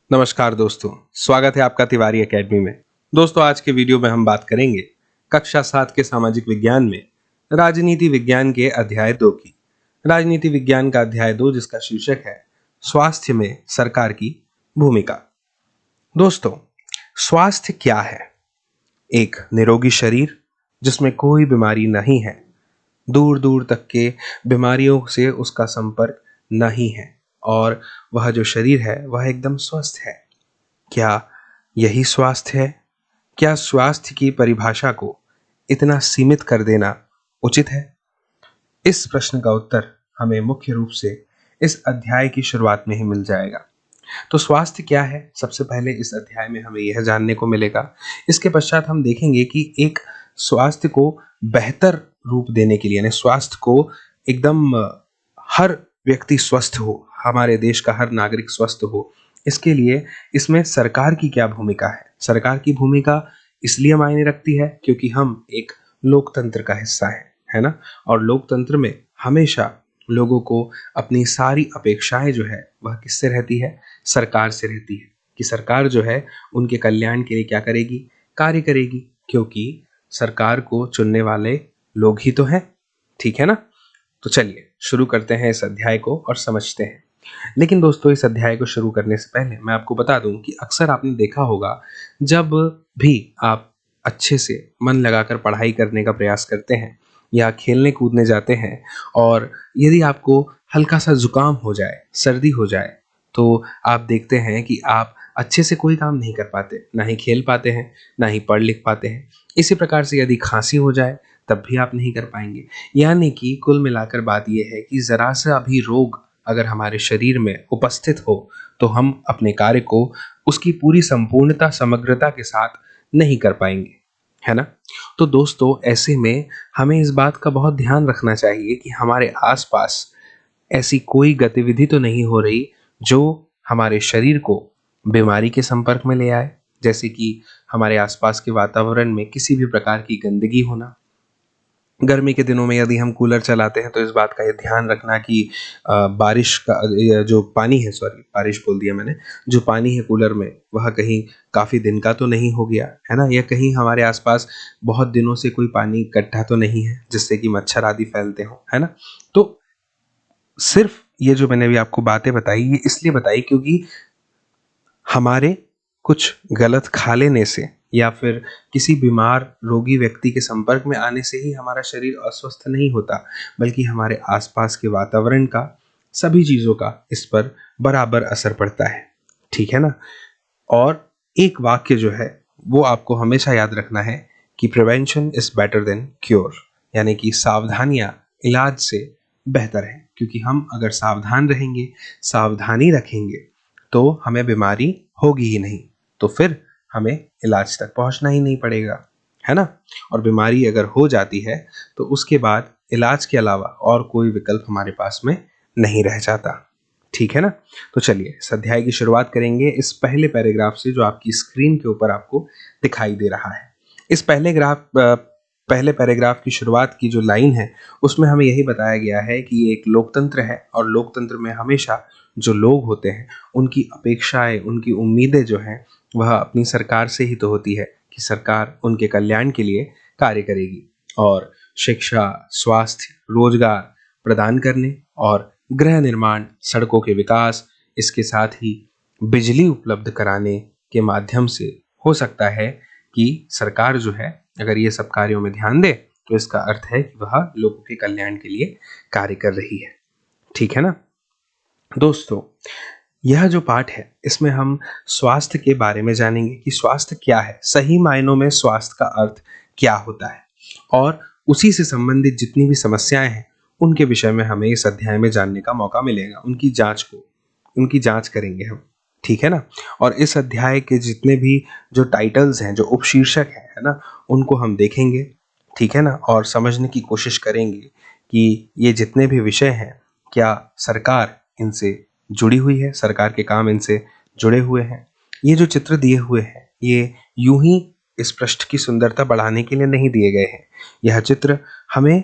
नमस्कार दोस्तों, स्वागत है आपका तिवारी एकेडमी में। दोस्तों, आज के वीडियो में हम बात करेंगे कक्षा 7 के सामाजिक विज्ञान में राजनीति विज्ञान के अध्याय 2 की। राजनीति विज्ञान का अध्याय 2 जिसका शीर्षक है स्वास्थ्य में सरकार की भूमिका। दोस्तों, स्वास्थ्य क्या है? एक निरोगी शरीर जिसमें कोई बीमारी नहीं है, दूर दूर तक के बीमारियों से उसका संपर्क नहीं है और वह जो शरीर है वह एकदम स्वस्थ है। क्या यही स्वास्थ्य है? क्या स्वास्थ्य की परिभाषा को इतना सीमित कर देना उचित है? इस प्रश्न का उत्तर हमें मुख्य रूप से इस अध्याय की शुरुआत में ही मिल जाएगा। तो स्वास्थ्य क्या है, सबसे पहले इस अध्याय में हमें यह जानने को मिलेगा। इसके पश्चात हम देखेंगे कि एक स्वास्थ्य को बेहतर रूप देने के लिए, यानी स्वास्थ्य को एकदम हर व्यक्ति स्वस्थ हो, हमारे देश का हर नागरिक स्वस्थ हो, इसके लिए इसमें सरकार की क्या भूमिका है। सरकार की भूमिका इसलिए मायने रखती है क्योंकि हम एक लोकतंत्र का हिस्सा है ना। और लोकतंत्र में हमेशा लोगों को अपनी सारी अपेक्षाएं जो है वह किससे रहती है? सरकार से रहती है कि सरकार जो है उनके कल्याण के लिए क्या करेगी? कार्य करेगी, क्योंकि सरकार को चुनने वाले लोग ही तो हैं। ठीक है ना। तो चलिए शुरू करते हैं इस अध्याय को और समझते हैं। लेकिन दोस्तों, इस अध्याय को शुरू करने से पहले मैं आपको बता दूं कि अक्सर आपने देखा होगा, जब भी आप अच्छे से मन लगाकर पढ़ाई करने का प्रयास करते हैं या खेलने कूदने जाते हैं और यदि आपको हल्का सा जुकाम हो जाए, सर्दी हो जाए, तो आप देखते हैं कि आप अच्छे से कोई काम नहीं कर पाते, ना ही खेल पाते हैं, ना ही पढ़ लिख पाते हैं। इसी प्रकार से यदि खांसी हो जाए तब भी आप नहीं कर पाएंगे। यानी कि कुल मिलाकर बात यह है कि जरा सा भी रोग अगर हमारे शरीर में उपस्थित हो तो हम अपने कार्य को उसकी पूरी संपूर्णता, समग्रता के साथ नहीं कर पाएंगे, है ना। तो दोस्तों, ऐसे में हमें इस बात का बहुत ध्यान रखना चाहिए कि हमारे आसपास ऐसी कोई गतिविधि तो नहीं हो रही जो हमारे शरीर को बीमारी के संपर्क में ले आए। जैसे कि हमारे आसपास के वातावरण में किसी भी प्रकार की गंदगी होना। गर्मी के दिनों में यदि हम कूलर चलाते हैं तो इस बात का ये ध्यान रखना कि बारिश का जो पानी है, सॉरी बारिश बोल दिया मैंने, जो पानी है कूलर में वह कहीं काफ़ी दिन का तो नहीं हो गया है ना, या कहीं हमारे आसपास बहुत दिनों से कोई पानी इकट्ठा तो नहीं है जिससे कि मच्छर आदि फैलते हो, है ना। तो सिर्फ ये जो मैंने अभी आपको बातें बताई, ये इसलिए बताई क्योंकि हमारे कुछ गलत खा लेने से या फिर किसी बीमार रोगी व्यक्ति के संपर्क में आने से ही हमारा शरीर अस्वस्थ नहीं होता, बल्कि हमारे आसपास के वातावरण का, सभी चीज़ों का इस पर बराबर असर पड़ता है। ठीक है ना। और एक वाक्य जो है वो आपको हमेशा याद रखना है कि prevention is better than cure, यानी कि सावधानियां इलाज से बेहतर है। क्योंकि हम अगर सावधान रहेंगे, सावधानी रखेंगे, तो हमें बीमारी होगी ही नहीं, तो फिर हमें इलाज तक पहुंचना ही नहीं पड़ेगा, है ना। और बीमारी अगर हो जाती है तो उसके बाद इलाज के अलावा और कोई विकल्प हमारे पास में नहीं रह जाता। ठीक है ना। तो चलिए इस अध्याय की शुरुआत करेंगे इस पहले पैराग्राफ से जो आपकी स्क्रीन के ऊपर आपको दिखाई दे रहा है। इस पहले पैराग्राफ की शुरुआत की जो लाइन है उसमें हमें यही बताया गया है कि ये एक लोकतंत्र है और लोकतंत्र में हमेशा जो लोग होते हैं उनकी अपेक्षाएं, उनकी उम्मीदें जो हैं वह अपनी सरकार से ही तो होती है कि सरकार उनके कल्याण के लिए कार्य करेगी और शिक्षा, स्वास्थ्य, रोजगार प्रदान करने और गृह निर्माण, सड़कों के विकास, इसके साथ ही बिजली उपलब्ध कराने के माध्यम से हो सकता है कि सरकार जो है अगर ये सब कार्यों में ध्यान दे तो इसका अर्थ है कि वह लोगों के कल्याण के लिए कार्य कर रही है। ठीक है ना। दोस्तों, यह जो पाठ है इसमें हम स्वास्थ्य के बारे में जानेंगे कि स्वास्थ्य क्या है, सही मायनों में स्वास्थ्य का अर्थ क्या होता है, और उसी से संबंधित जितनी भी समस्याएं हैं उनके विषय में हमें इस अध्याय में जानने का मौका मिलेगा। उनकी जांच करेंगे हम। ठीक है ना। और इस अध्याय के जितने भी जो टाइटल्स हैं, जो उपशीर्षक है ना, उनको हम देखेंगे। ठीक है ना। और समझने की कोशिश करेंगे कि ये जितने भी विषय हैं क्या सरकार इनसे जुड़ी हुई है, सरकार के काम इनसे जुड़े हुए हैं। ये जो चित्र दिए हुए हैं ये यूं ही इस पृष्ठ की सुंदरता बढ़ाने के लिए नहीं दिए गए हैं। यह चित्र हमें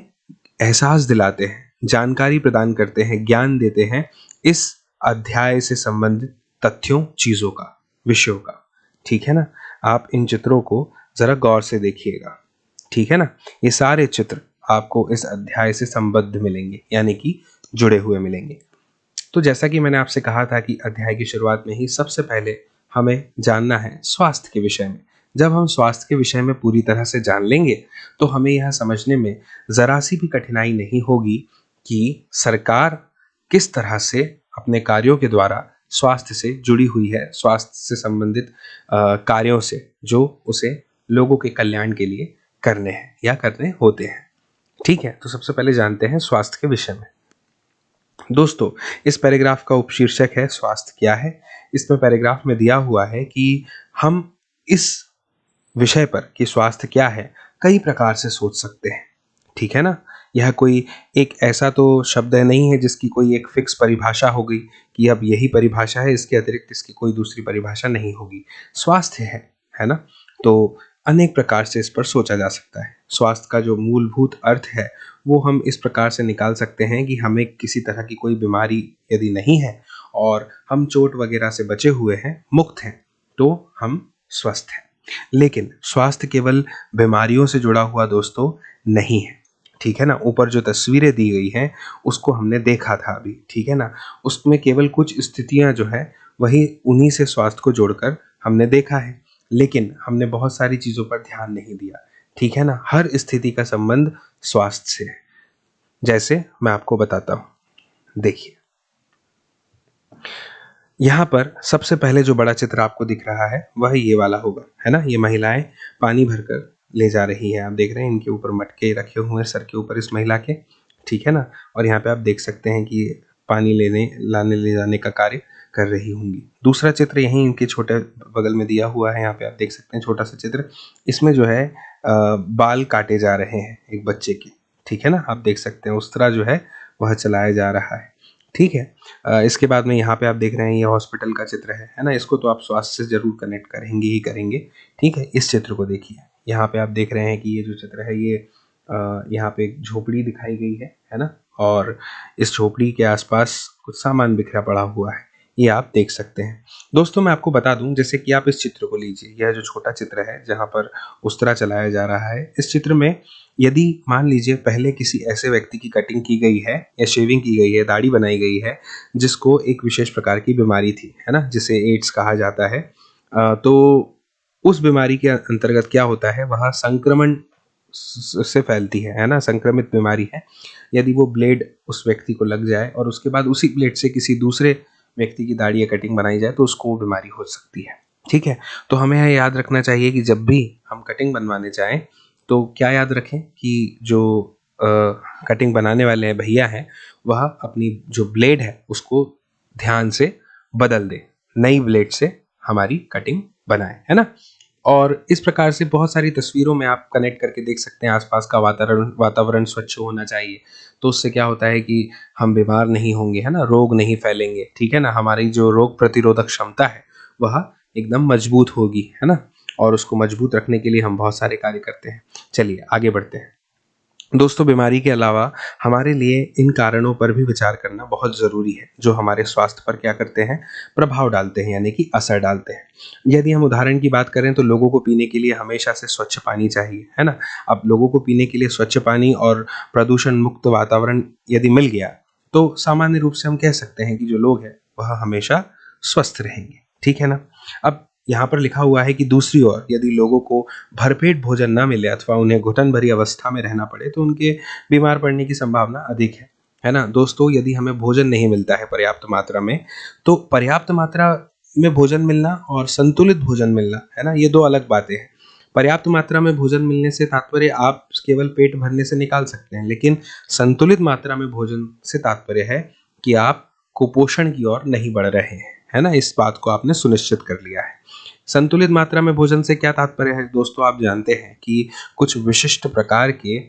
एहसास दिलाते हैं, जानकारी प्रदान करते हैं, ज्ञान देते हैं इस अध्याय से संबंधित तथ्यों, चीजों का। विषयों का। ठीक है ना, आप इन चित्रों को जरा गौर से देखिएगा। ठीक है ना, ये सारे चित्र आपको इस अध्याय से संबद्ध मिलेंगे, यानी कि जुड़े हुए मिलेंगे। तो जैसा कि मैंने आपसे कहा था कि अध्याय की शुरुआत में ही सबसे पहले हमें जानना है स्वास्थ्य के विषय में। जब हम स्वास्थ्य के विषय में पूरी तरह से जान लेंगे तो हमें यह समझने में जरा सी भी कठिनाई नहीं होगी कि सरकार किस तरह से अपने कार्यों के द्वारा स्वास्थ्य से जुड़ी हुई है, स्वास्थ्य से संबंधित कार्यों से जो उसे लोगों के कल्याण के लिए करने हैं या करने होते हैं। ठीक है, तो सबसे पहले जानते हैं स्वास्थ्य के विषय में। दोस्तों, इस पैराग्राफ का उपशीर्षक है स्वास्थ्य क्या है। इसमें पैराग्राफ में दिया हुआ है कि हम इस विषय पर कि स्वास्थ्य क्या है कई प्रकार से सोच सकते हैं। ठीक है ना, यह कोई एक ऐसा तो शब्द नहीं है जिसकी कोई एक फिक्स परिभाषा हो गई कि अब यही परिभाषा है, इसके अतिरिक्त इसकी कोई दूसरी परिभाषा नहीं होगी। स्वास्थ्य है ना, तो अनेक प्रकार से इस पर सोचा जा सकता है। स्वास्थ्य का जो मूलभूत अर्थ है वो हम इस प्रकार से निकाल सकते हैं कि हमें किसी तरह की कोई बीमारी यदि नहीं है और हम चोट वगैरह से बचे हुए हैं, मुक्त हैं, तो हम स्वस्थ हैं। लेकिन स्वास्थ्य केवल बीमारियों से जुड़ा हुआ दोस्तों नहीं है। ठीक है ना, ऊपर जो तस्वीरें दी गई हैं उसको हमने देखा था अभी। ठीक है ना, उसमें केवल कुछ स्थितियां जो है वही उन्हीं से स्वास्थ्य को जोड़कर हमने देखा है, लेकिन हमने बहुत सारी चीजों पर ध्यान नहीं दिया। ठीक है ना, हर स्थिति का संबंध स्वास्थ्य से है। जैसे मैं आपको बताता हूं, देखिए यहाँ पर सबसे पहले जो बड़ा चित्र आपको दिख रहा है वह ये वाला होगा, है ना। ये महिलाएं पानी भरकर ले जा रही है, आप देख रहे हैं इनके ऊपर मटके रखे हुए हैं सर के ऊपर इस महिला के। ठीक है ना, और यहाँ पे आप देख सकते हैं कि पानी लाने ले जाने का कार्य कर रही होंगी। दूसरा चित्र यहीं इनके छोटे बगल में दिया हुआ है, यहाँ पे आप देख सकते हैं छोटा सा चित्र। इसमें जो है बाल काटे जा रहे हैं एक बच्चे के। ठीक है ना, आप देख सकते हैं उस तरह जो है वह चलाया जा रहा है। ठीक है, इसके बाद में यहाँ पे आप देख रहे हैं ये हॉस्पिटल का चित्र है ना। इसको तो आप स्वास्थ्य से जरूर कनेक्ट करेंगे ही करेंगे। ठीक है, इस चित्र को देखिए, यहाँ पे आप देख रहे हैं कि ये जो चित्र है ये यहाँ पे एक झोपड़ी दिखाई गई है ना, और इस झोपड़ी के आसपास कुछ सामान बिखरा पड़ा हुआ है, ये आप देख सकते हैं। दोस्तों, मैं आपको बता दूं, जैसे कि आप इस चित्र को लीजिए, यह जो छोटा चित्र है जहाँ पर उस तरह चलाया जा रहा है, इस चित्र में यदि मान लीजिए पहले किसी ऐसे व्यक्ति की कटिंग की गई है या शेविंग की गई है, दाढ़ी बनाई गई है जिसको एक विशेष प्रकार की बीमारी थी, है ना, जिसे एड्स कहा जाता है, तो उस बीमारी के अंतर्गत क्या होता है, वह संक्रमण से फैलती है ना, संक्रमित बीमारी है। यदि वो ब्लेड उस व्यक्ति को लग जाए और उसके बाद उसी ब्लेड से किसी दूसरे व्यक्ति की दाढ़ी या कटिंग बनाई जाए तो उसको वो बीमारी हो सकती है। ठीक है, तो हमें यह याद रखना चाहिए कि जब भी हम कटिंग बनवाने जाएं तो क्या याद रखें कि जो कटिंग बनाने वाले हैं भैया हैं, वह अपनी जो ब्लेड है उसको ध्यान से बदल दे, नई ब्लेड से हमारी कटिंग बनाए, है ना। और इस प्रकार से बहुत सारी तस्वीरों में आप कनेक्ट करके देख सकते हैं। आसपास का वातावरण स्वच्छ होना चाहिए, तो उससे क्या होता है कि हम बीमार नहीं होंगे, है ना, रोग नहीं फैलेंगे। ठीक है ना, हमारी जो रोग प्रतिरोधक क्षमता है वह एकदम मजबूत होगी, है ना, और उसको मजबूत रखने के लिए हम बहुत सारे कार्य करते हैं। चलिए आगे बढ़ते हैं। दोस्तों, बीमारी के अलावा हमारे लिए इन कारणों पर भी विचार करना बहुत ज़रूरी है जो हमारे स्वास्थ्य पर क्या करते हैं, प्रभाव डालते हैं, यानी कि असर डालते हैं। यदि हम उदाहरण की बात करें तो लोगों को पीने के लिए हमेशा से स्वच्छ पानी चाहिए, है ना। अब लोगों को पीने के लिए स्वच्छ पानी और प्रदूषण मुक्त वातावरण यदि मिल गया तो सामान्य रूप से हम कह सकते हैं कि जो लोग हैं वह हमेशा स्वस्थ रहेंगे। ठीक है ना। अब यहाँ पर लिखा हुआ है कि दूसरी ओर यदि लोगों को भरपेट भोजन न मिले अथवा उन्हें घुटन भरी अवस्था में रहना पड़े तो उनके बीमार पड़ने की संभावना अधिक है ना। दोस्तों, यदि हमें भोजन नहीं मिलता है पर्याप्त मात्रा में, तो पर्याप्त मात्रा में भोजन मिलना और संतुलित भोजन मिलना, है ना, ये दो अलग बातें हैं। पर्याप्त मात्रा में भोजन मिलने से तात्पर्य आप केवल पेट भरने से निकाल सकते हैं, लेकिन संतुलित मात्रा में भोजन से तात्पर्य है कि आप कुपोषण की ओर नहीं बढ़ रहे हैं, है ना। इस बात को आपने सुनिश्चित कर लिया है। संतुलित मात्रा में भोजन से क्या तात्पर्य है दोस्तों, आप जानते हैं कि कुछ विशिष्ट प्रकार के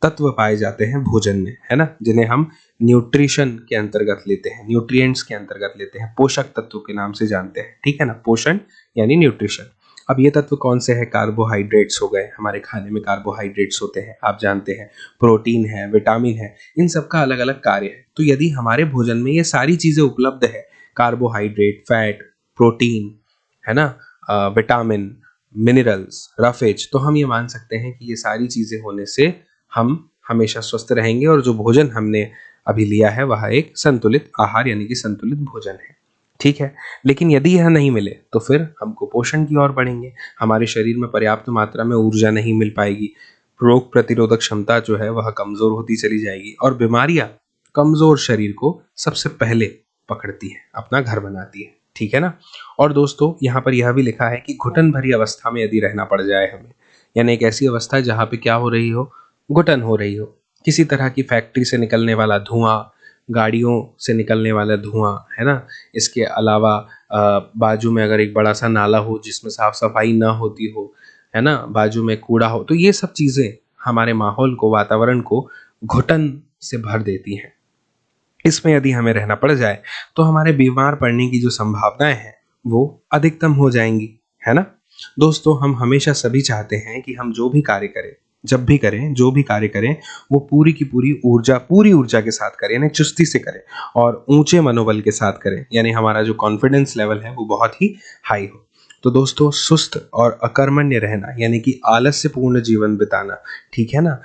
तत्व पाए जाते हैं भोजन में, है ना, जिन्हें हम न्यूट्रिशन के अंतर्गत लेते हैं, न्यूट्रिएंट्स के अंतर्गत लेते हैं, पोषक तत्व के नाम से जानते हैं। ठीक है ना, पोषण यानी न्यूट्रिशन। अब ये तत्व कौन से हैं, कार्बोहाइड्रेट्स हो गए, हमारे खाने में कार्बोहाइड्रेट्स होते हैं, आप जानते हैं, प्रोटीन है, विटामिन है, इन सब का अलग अलग कार्य है। तो यदि हमारे भोजन में ये सारी चीजें उपलब्ध है, कार्बोहाइड्रेट, फैट, प्रोटीन, है ना, विटामिन, मिनरल्स, रफेज, तो हम ये मान सकते हैं कि ये सारी चीजें होने से हम हमेशा स्वस्थ रहेंगे और जो भोजन हमने अभी लिया है वह एक संतुलित आहार यानी कि संतुलित भोजन है। ठीक है, लेकिन यदि यह नहीं मिले तो फिर हम कुपोषण की ओर बढ़ेंगे, हमारे शरीर में पर्याप्त मात्रा में ऊर्जा नहीं मिल पाएगी, रोग प्रतिरोधक क्षमता जो है वह कमजोर होती चली जाएगी और बीमारियां कमजोर शरीर को सबसे पहले पकड़ती है, अपना घर बनाती है। ठीक है ना। और दोस्तों यहाँ पर यह भी लिखा है कि घुटन भरी अवस्था में यदि रहना पड़ जाए हमें, यानी एक ऐसी अवस्था जहाँ पे क्या हो रही हो, घुटन हो रही हो, किसी तरह की फैक्ट्री से निकलने वाला धुआं, गाड़ियों से निकलने वाला धुआं, है ना, इसके अलावा बाजू में अगर एक बड़ा सा नाला हो जिसमें साफ सफाई ना होती हो, है ना, बाजू में कूड़ा हो, तो ये सब चीजें हमारे माहौल को, वातावरण को घुटन से भर देती हैं। इसमें यदि हमें रहना पड़ जाए तो हमारे बीमार पड़ने की जो संभावनाएं हैं वो अधिकतम हो जाएंगी, है ना। दोस्तों हम हमेशा सभी चाहते हैं कि हम जो भी कार्य करें, जब भी करें, जो भी कार्य करें, वो पूरी ऊर्जा के साथ करें, यानी चुस्ती से करें और ऊंचे मनोबल के साथ करें, यानी हमारा जो कॉन्फिडेंस लेवल है वो बहुत ही हाई हो। तो दोस्तों सुस्त और अकर्मण्य रहना यानी कि आलस्य पूर्ण जीवन बिताना, ठीक है ना,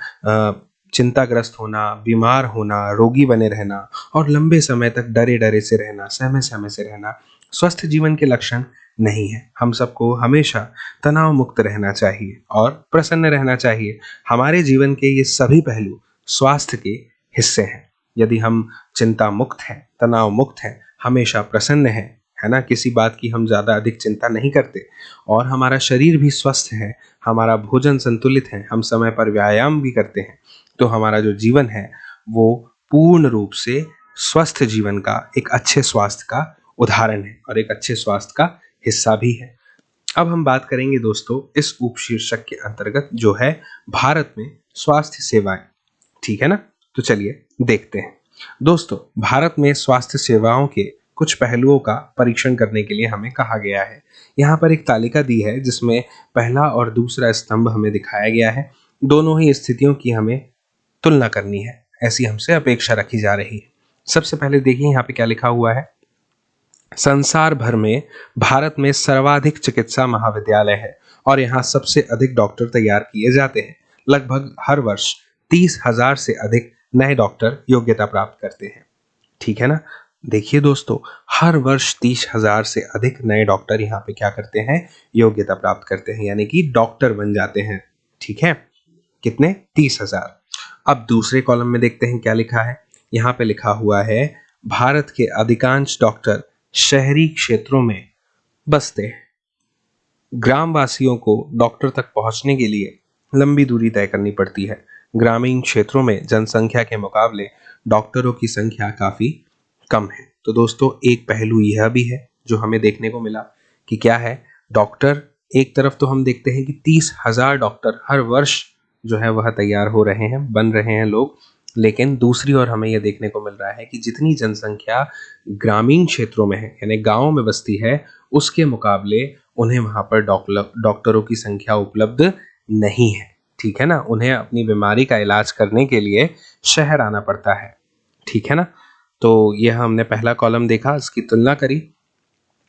चिंताग्रस्त होना, बीमार होना, रोगी बने रहना और लंबे समय तक डरे डरे से रहना, सहमे सहमे से रहना स्वस्थ जीवन के लक्षण नहीं है। हम सबको हमेशा तनाव मुक्त रहना चाहिए और प्रसन्न रहना चाहिए। हमारे जीवन के ये सभी पहलू स्वास्थ्य के हिस्से हैं। यदि हम चिंता मुक्त हैं, तनाव मुक्त हैं, हमेशा प्रसन्न हैं, है ना, किसी बात की हम ज़्यादा अधिक चिंता नहीं करते और हमारा शरीर भी स्वस्थ है, हमारा भोजन संतुलित है, हम समय पर व्यायाम भी करते हैं, तो हमारा जो जीवन है वो पूर्ण रूप से स्वस्थ जीवन का, एक अच्छे स्वास्थ्य का उदाहरण है और एक अच्छे स्वास्थ्य का हिस्सा भी है। अब हम बात करेंगे दोस्तों इस उपशीर्षक के अंतर्गत जो है भारत में स्वास्थ्य सेवाएं। ठीक है ना, तो चलिए देखते हैं। दोस्तों भारत में स्वास्थ्य सेवाओं के कुछ पहलुओं का परीक्षण करने के लिए हमें कहा गया है। यहाँ पर एक तालिका दी है जिसमें पहला और दूसरा स्तंभ हमें दिखाया गया है। दोनों ही स्थितियों की हमें तुलना करनी है, ऐसी हमसे अपेक्षा रखी जा रही है। सबसे पहले देखिए यहाँ पे क्या लिखा हुआ है। संसार भर में भारत में सर्वाधिक चिकित्सा महाविद्यालय है और यहाँ सबसे अधिक डॉक्टर तैयार किए जाते हैं। लगभग हर वर्ष 30,000 से अधिक नए डॉक्टर योग्यता प्राप्त करते हैं। ठीक है ना। देखिए दोस्तों, हर वर्ष 30,000 से अधिक नए डॉक्टर यहाँ पे क्या करते हैं, योग्यता प्राप्त करते हैं, यानी कि डॉक्टर बन जाते हैं। ठीक है, कितने, 30,000। अब दूसरे कॉलम में देखते हैं क्या लिखा है। यहाँ पे लिखा हुआ है भारत के अधिकांश डॉक्टर शहरी क्षेत्रों में बसते हैं। ग्रामवासियों को डॉक्टर तक पहुंचने के लिए लंबी दूरी तय करनी पड़ती है। ग्रामीण क्षेत्रों में जनसंख्या के मुकाबले डॉक्टरों की संख्या काफी कम है। तो दोस्तों एक पहलू यह भी है जो हमें देखने को मिला कि क्या है, डॉक्टर एक तरफ तो हम देखते हैं कि 30,000 डॉक्टर हर वर्ष जो है वह तैयार हो रहे हैं, बन रहे हैं लोग, लेकिन दूसरी ओर हमें यह देखने को मिल रहा है कि जितनी जनसंख्या ग्रामीण क्षेत्रों में है, यानी गांव में बसती है, उसके मुकाबले उन्हें वहां पर डॉक्टरों की संख्या उपलब्ध नहीं है। ठीक है ना, उन्हें अपनी बीमारी का इलाज करने के लिए शहर आना पड़ता है। ठीक है ना, तो यह हमने पहला कॉलम देखा, इसकी तुलना करी।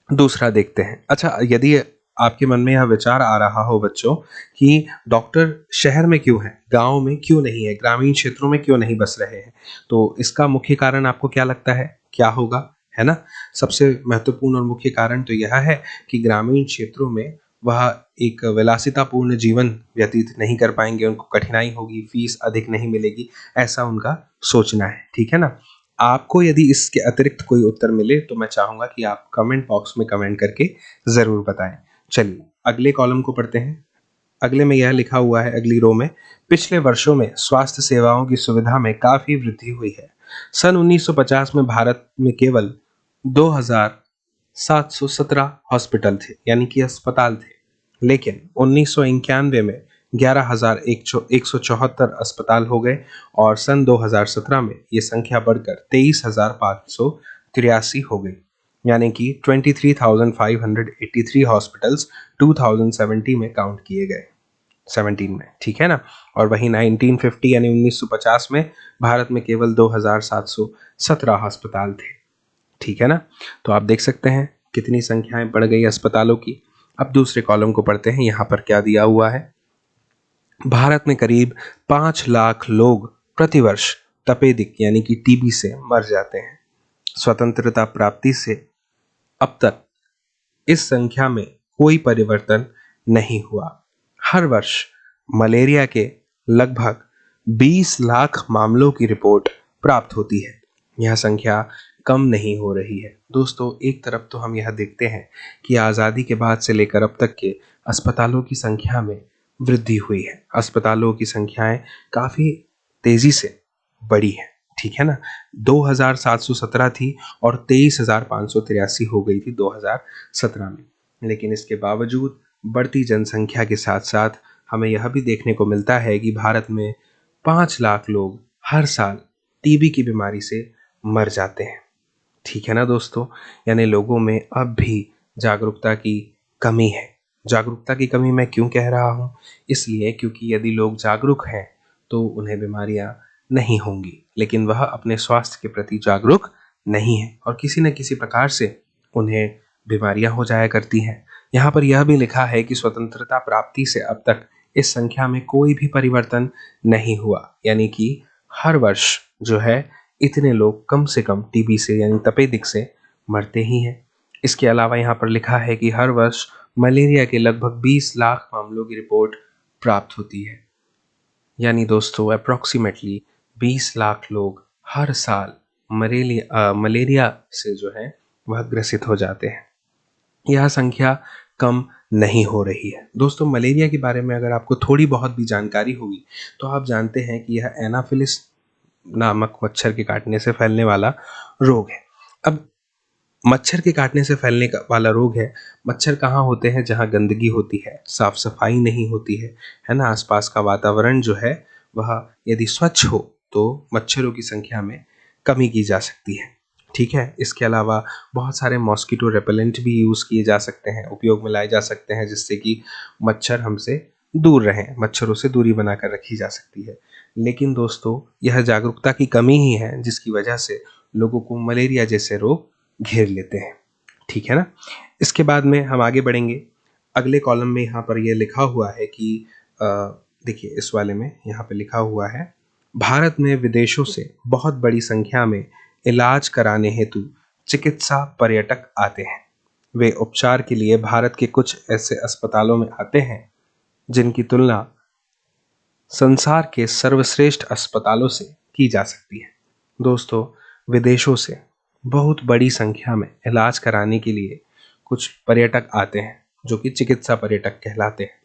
दूसरा देखते हैं। अच्छा, यदि आपके मन में यह विचार आ रहा हो बच्चों कि डॉक्टर शहर में क्यों है, गांव में क्यों नहीं है, ग्रामीण क्षेत्रों में क्यों नहीं बस रहे हैं, तो इसका मुख्य कारण आपको क्या लगता है, क्या होगा, है ना। सबसे महत्वपूर्ण और मुख्य कारण तो यह है कि ग्रामीण क्षेत्रों में वह एक विलासितापूर्ण जीवन व्यतीत नहीं कर पाएंगे, उनको कठिनाई होगी, फीस अधिक नहीं मिलेगी, ऐसा उनका सोचना है। ठीक है ना। आपको यदि इसके अतिरिक्त कोई उत्तर मिले तो मैं चाहूंगा कि आप कमेंट बॉक्स में कमेंट करके जरूर बताएं। चलिए अगले कॉलम को पढ़ते हैं। अगले में यह लिखा हुआ है, अगली रो में, पिछले वर्षों में स्वास्थ्य सेवाओं की सुविधा में काफी वृद्धि हुई है। सन 1950 में भारत में केवल 2,717 हॉस्पिटल थे, यानी कि अस्पताल थे, लेकिन 1991 में 11,174 अस्पताल हो गए और सन 2017 में ये संख्या बढ़कर 23,583 हो गई, यानी कि 23,583 हॉस्पिटल्स 2070 में काउंट किए गए, 17 में। ठीक है ना। और वहीं 1950 यानी 1950 में भारत में केवल 2,717 अस्पताल थे। ठीक है ना। तो आप देख सकते हैं कितनी संख्याएं बढ़ गई अस्पतालों की। अब दूसरे कॉलम को पढ़ते हैं, यहाँ पर क्या दिया हुआ है। भारत में करीब 5 लाख लोग प्रतिवर्ष तपेदिक यानी कि टीबी से मर जाते हैं। स्वतंत्रता प्राप्ति से अब तक इस संख्या में कोई परिवर्तन नहीं हुआ। हर वर्ष मलेरिया के लगभग 20 लाख मामलों की रिपोर्ट प्राप्त होती है। यह संख्या कम नहीं हो रही है। दोस्तों, एक तरफ तो हम यह देखते हैं कि आज़ादी के बाद से लेकर अब तक के अस्पतालों की संख्या में वृद्धि हुई है। अस्पतालों की संख्याएं काफ़ी तेज़ी से बढ़ी है, ठीक है ना। 2717 थी और 23,583 हो गई थी 2017 में। लेकिन इसके बावजूद बढ़ती जनसंख्या के साथ साथ हमें यह भी देखने को मिलता है कि भारत में 5 लाख लोग हर साल टीबी की बीमारी से मर जाते हैं, ठीक है ना दोस्तों। यानी लोगों में अब भी जागरूकता की कमी है। जागरूकता की कमी मैं क्यों कह रहा हूँ? इसलिए क्योंकि यदि लोग जागरूक हैं तो उन्हें बीमारियां नहीं होंगी, लेकिन वह अपने स्वास्थ्य के प्रति जागरूक नहीं है और किसी न किसी प्रकार से उन्हें बीमारियां हो जाया करती हैं। यहाँ पर यह भी लिखा है कि स्वतंत्रता प्राप्ति से अब तक इस संख्या में कोई भी परिवर्तन नहीं हुआ, यानी कि हर वर्ष जो है इतने लोग कम से कम टीबी से यानी तपेदिक से मरते ही हैं। इसके अलावा यहाँ पर लिखा है कि हर वर्ष मलेरिया के लगभग 20 लाख मामलों की रिपोर्ट प्राप्त होती है। यानी दोस्तों अप्रोक्सीमेटली 20 लाख लोग हर साल मलेरिया से जो है वह ग्रसित हो जाते हैं। यह संख्या कम नहीं हो रही है। दोस्तों, मलेरिया के बारे में अगर आपको थोड़ी बहुत भी जानकारी होगी तो आप जानते हैं कि यह एनाफिलिस नामक मच्छर के काटने से फैलने वाला रोग है। अब मच्छर के काटने से फैलने वाला रोग है। मच्छर कहाँ होते हैं? जहाँ गंदगी होती है, साफ सफाई नहीं होती है ना। आसपास का वातावरण जो है वह यदि स्वच्छ हो तो मच्छरों की संख्या में कमी की जा सकती है, ठीक है। इसके अलावा बहुत सारे मॉस्किटो रेपेलेंट भी यूज़ किए जा सकते हैं, उपयोग में लाए जा सकते हैं, जिससे कि मच्छर हमसे दूर रहें, मच्छरों से दूरी बनाकर रखी जा सकती है। लेकिन दोस्तों, यह जागरूकता की कमी ही है जिसकी वजह से लोगों को मलेरिया जैसे रोग घेर लेते हैं, ठीक है ना। इसके बाद में हम आगे बढ़ेंगे। अगले कॉलम में यहाँ पर यह लिखा हुआ है कि देखिए इस वाले में यहाँ पे लिखा हुआ है, भारत में विदेशों से बहुत बड़ी संख्या में इलाज कराने हेतु चिकित्सा पर्यटक आते हैं। वे उपचार के लिए भारत के कुछ ऐसे अस्पतालों में आते हैं जिनकी तुलना संसार के सर्वश्रेष्ठ अस्पतालों से की जा सकती है। दोस्तों, विदेशों से बहुत बड़ी संख्या में इलाज कराने के लिए कुछ पर्यटक आते हैं जो कि चिकित्सा पर्यटक कहलाते हैं,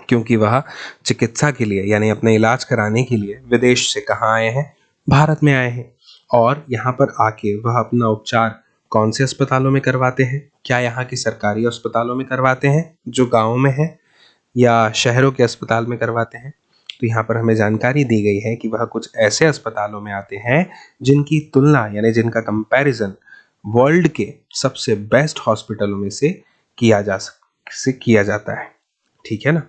क्योंकि वह चिकित्सा के लिए यानी अपने इलाज कराने के लिए विदेश से कहाँ आए हैं? भारत में आए हैं। और यहाँ पर आके वह अपना उपचार कौन से अस्पतालों में करवाते हैं? क्या यहाँ के सरकारी अस्पतालों में करवाते हैं जो गाँव में है, या शहरों के अस्पताल में करवाते हैं? तो यहाँ पर हमें जानकारी दी गई है कि वह कुछ ऐसे अस्पतालों में आते हैं जिनकी तुलना यानी जिनका कंपैरिजन वर्ल्ड के सबसे बेस्ट हॉस्पिटलों में से किया जाता है, ठीक है ना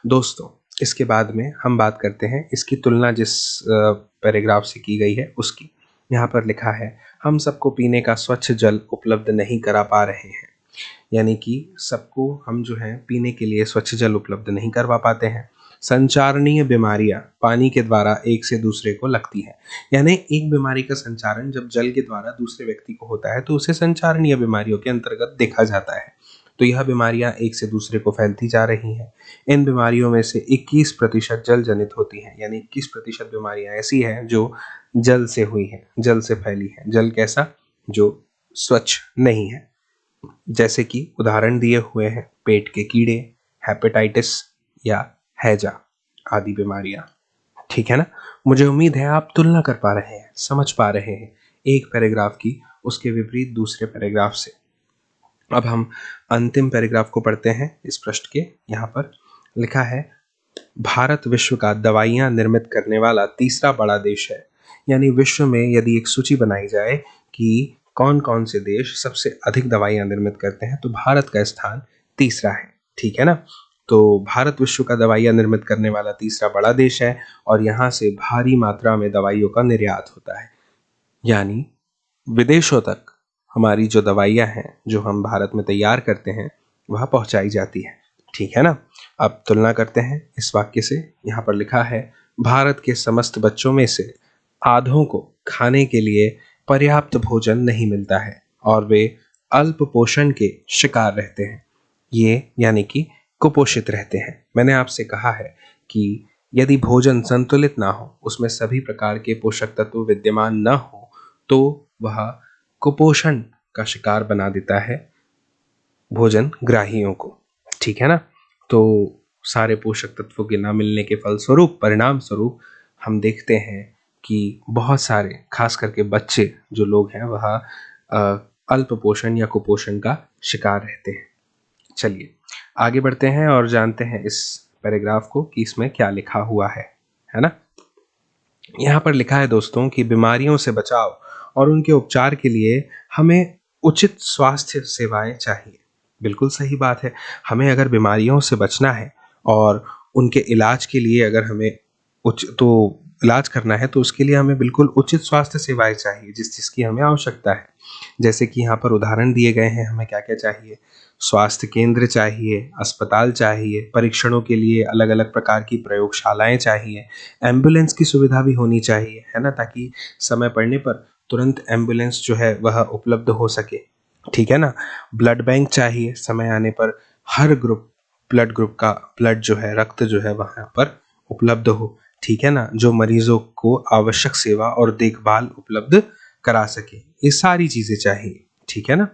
दोस्तों। इसके बाद में हम बात करते हैं इसकी तुलना जिस पैराग्राफ से की गई है उसकी। यहाँ पर लिखा है, हम सबको पीने का स्वच्छ जल उपलब्ध नहीं करा पा रहे हैं। यानी कि सबको हम जो है पीने के लिए स्वच्छ जल उपलब्ध नहीं करवा पाते हैं। संचारणीय बीमारियां पानी के द्वारा एक से दूसरे को लगती हैं। यानी एक बीमारी का संचारण जब जल के द्वारा दूसरे व्यक्ति को होता है तो उसे संचारणीय बीमारियों के अंतर्गत देखा जाता है। तो यह बीमारियां एक से दूसरे को फैलती जा रही हैं। इन बीमारियों में से 21% जल जनित होती हैं, यानी 21% बीमारियां ऐसी हैं जो जल से हुई हैं, जल से फैली हैं। जल कैसा? जो स्वच्छ नहीं है। जैसे कि उदाहरण दिए हुए हैं पेट के कीड़े, हेपेटाइटिस या हैजा आदि बीमारियां, ठीक है ना। मुझे उम्मीद है आप तुलना कर पा रहे हैं, समझ पा रहे हैं एक पैराग्राफ की उसके विपरीत दूसरे पैराग्राफ से। अब हम अंतिम पैराग्राफ को पढ़ते हैं इस पृष्ठ के। यहाँ पर लिखा है, भारत विश्व का दवाइयाँ निर्मित करने वाला तीसरा बड़ा देश है। यानी विश्व में यदि एक सूची बनाई जाए कि कौन कौन से देश सबसे अधिक दवाइयाँ निर्मित करते हैं तो भारत का स्थान तीसरा है, ठीक है ना। तो भारत विश्व का दवाइयाँ निर्मित करने वाला तीसरा बड़ा देश है और यहाँ से भारी मात्रा में दवाइयों का निर्यात होता है। यानी विदेशों तक हमारी जो दवाइयाँ हैं जो हम भारत में तैयार करते हैं वह पहुंचाई जाती है। ठीक है ना। अब तुलना करते हैं इस वाक्य से। यहाँ पर लिखा है, भारत के समस्त बच्चों में से आधों को खाने के लिए पर्याप्त भोजन नहीं मिलता है और वे अल्प पोषण के शिकार रहते हैं। ये यानी कि कुपोषित रहते हैं। मैंने आपसे कहा है कि यदि भोजन संतुलित ना हो, उसमें सभी प्रकार के पोषक तत्व विद्यमान न हो, तो वह कुपोषण का शिकार बना देता है भोजन ग्राहियों को। ठीक है ना। तो सारे पोषक तत्वों के ना मिलने के फलस्वरूप, परिणाम स्वरूप हम देखते हैं कि बहुत सारे, खास करके बच्चे जो लोग हैं, वह अल्प पोषण या कुपोषण का शिकार रहते हैं। चलिए आगे बढ़ते हैं और जानते हैं इस पैराग्राफ को कि इसमें क्या लिखा हुआ है ना। यहाँ पर लिखा है दोस्तों कि बीमारियों से बचाव और उनके उपचार के लिए हमें उचित स्वास्थ्य सेवाएं चाहिए। बिल्कुल सही बात है। हमें अगर बीमारियों से बचना है और उनके इलाज के लिए अगर हमें इलाज करना है, तो उसके लिए हमें बिल्कुल उचित स्वास्थ्य सेवाएं चाहिए, जिस चीज़ की हमें आवश्यकता है। जैसे कि यहाँ पर उदाहरण दिए गए हैं, हमें क्या क्या चाहिए। स्वास्थ्य केंद्र चाहिए, अस्पताल चाहिए, परीक्षणों के लिए अलग अलग प्रकार की प्रयोगशालाएं चाहिए, एम्बुलेंस की सुविधा भी होनी चाहिए, है ना, ताकि समय पड़ने पर तुरंत एम्बुलेंस जो है वह उपलब्ध हो सके। ठीक है ना। ब्लड बैंक चाहिए, समय आने पर हर ब्लड ग्रुप का ब्लड जो है, रक्त जो है, वहाँ पर उपलब्ध हो। ठीक है ना। जो मरीजों को आवश्यक सेवा और देखभाल उपलब्ध करा सके, ये सारी चीजें चाहिए। ठीक है ना।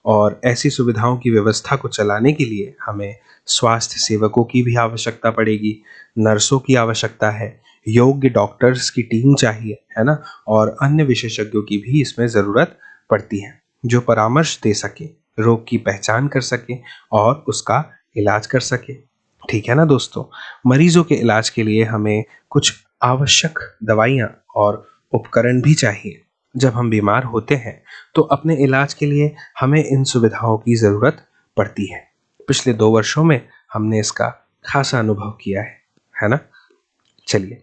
और ऐसी सुविधाओं की व्यवस्था को चलाने के लिए हमें स्वास्थ्य सेवकों की भी आवश्यकता पड़ेगी, नर्सों की आवश्यकता है, योग्य डॉक्टर्स की टीम चाहिए, है ना, और अन्य विशेषज्ञों की भी इसमें ज़रूरत पड़ती है, जो परामर्श दे सके, रोग की पहचान कर सके और उसका इलाज कर सके। ठीक है ना दोस्तों। मरीजों के इलाज के लिए हमें कुछ आवश्यक दवाइयाँ और उपकरण भी चाहिए। जब हम बीमार होते हैं तो अपने इलाज के लिए हमें इन सुविधाओं की ज़रूरत पड़ती है। पिछले 2 वर्षों में हमने इसका खासा अनुभव किया है ना। चलिए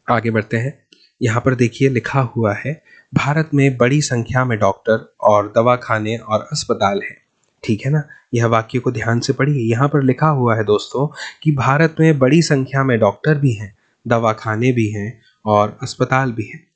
आगे बढ़ते हैं। यहाँ पर देखिए लिखा हुआ है, भारत में बड़ी संख्या में डॉक्टर और दवाखाने और अस्पताल हैं। ठीक है ना। यह वाक्य को ध्यान से पढ़िए। यहाँ पर लिखा हुआ है दोस्तों कि भारत में बड़ी संख्या में डॉक्टर भी हैं, दवाखाने भी हैं और अस्पताल भी हैं।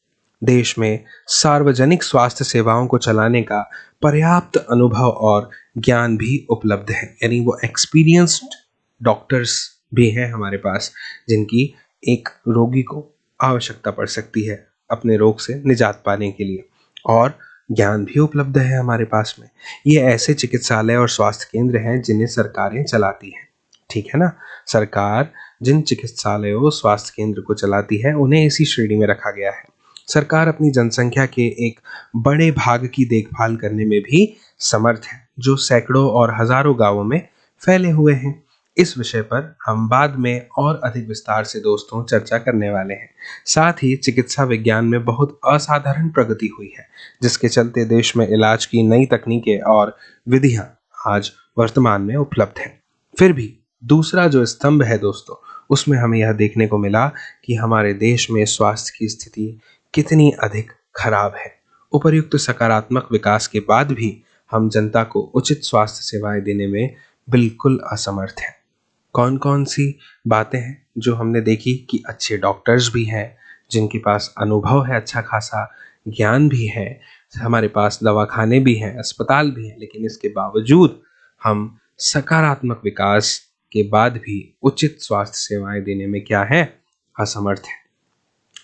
देश में सार्वजनिक स्वास्थ्य सेवाओं को चलाने का पर्याप्त अनुभव और ज्ञान भी उपलब्ध है। यानी वो एक्सपीरियंस्ड डॉक्टर्स भी हैं हमारे पास, जिनकी एक रोगी को आवश्यकता पड़ सकती है अपने रोग से निजात पाने के लिए, और ज्ञान भी उपलब्ध है हमारे पास में। ये ऐसे चिकित्सालय और स्वास्थ्य केंद्र हैं जिन्हें सरकारें चलाती हैं। ठीक है ना। सरकार जिन चिकित्सालयों स्वास्थ्य केंद्र को चलाती है, उन्हें इसी श्रेणी में रखा गया है। सरकार अपनी जनसंख्या के एक बड़े भाग की देखभाल करने में भी समर्थ है, जो सैकड़ों और हजारों गांवों में फैले हुए हैं। इस विषय पर हम बाद में और अधिक विस्तार से दोस्तों चर्चा करने वाले हैं। साथ ही चिकित्सा विज्ञान में बहुत असाधारण प्रगति हुई है, जिसके चलते देश में इलाज की नई तकनीकें और विधियां आज वर्तमान में उपलब्ध हैं। फिर भी दूसरा जो स्तंभ है दोस्तों, उसमें हमें यह देखने को मिला कि हमारे देश में स्वास्थ्य की स्थिति कितनी अधिक खराब है। उपर्युक्त सकारात्मक विकास के बाद भी हम जनता को उचित स्वास्थ्य सेवाएं देने में बिल्कुल असमर्थ हैं। कौन कौन सी बातें हैं जो हमने देखी कि अच्छे डॉक्टर्स भी हैं, जिनके पास अनुभव है, अच्छा खासा ज्ञान भी है, हमारे पास दवाखाने भी हैं, अस्पताल भी हैं, लेकिन इसके बावजूद हम सकारात्मक विकास के बाद भी उचित स्वास्थ्य सेवाएं देने में क्या है, असमर्थ है।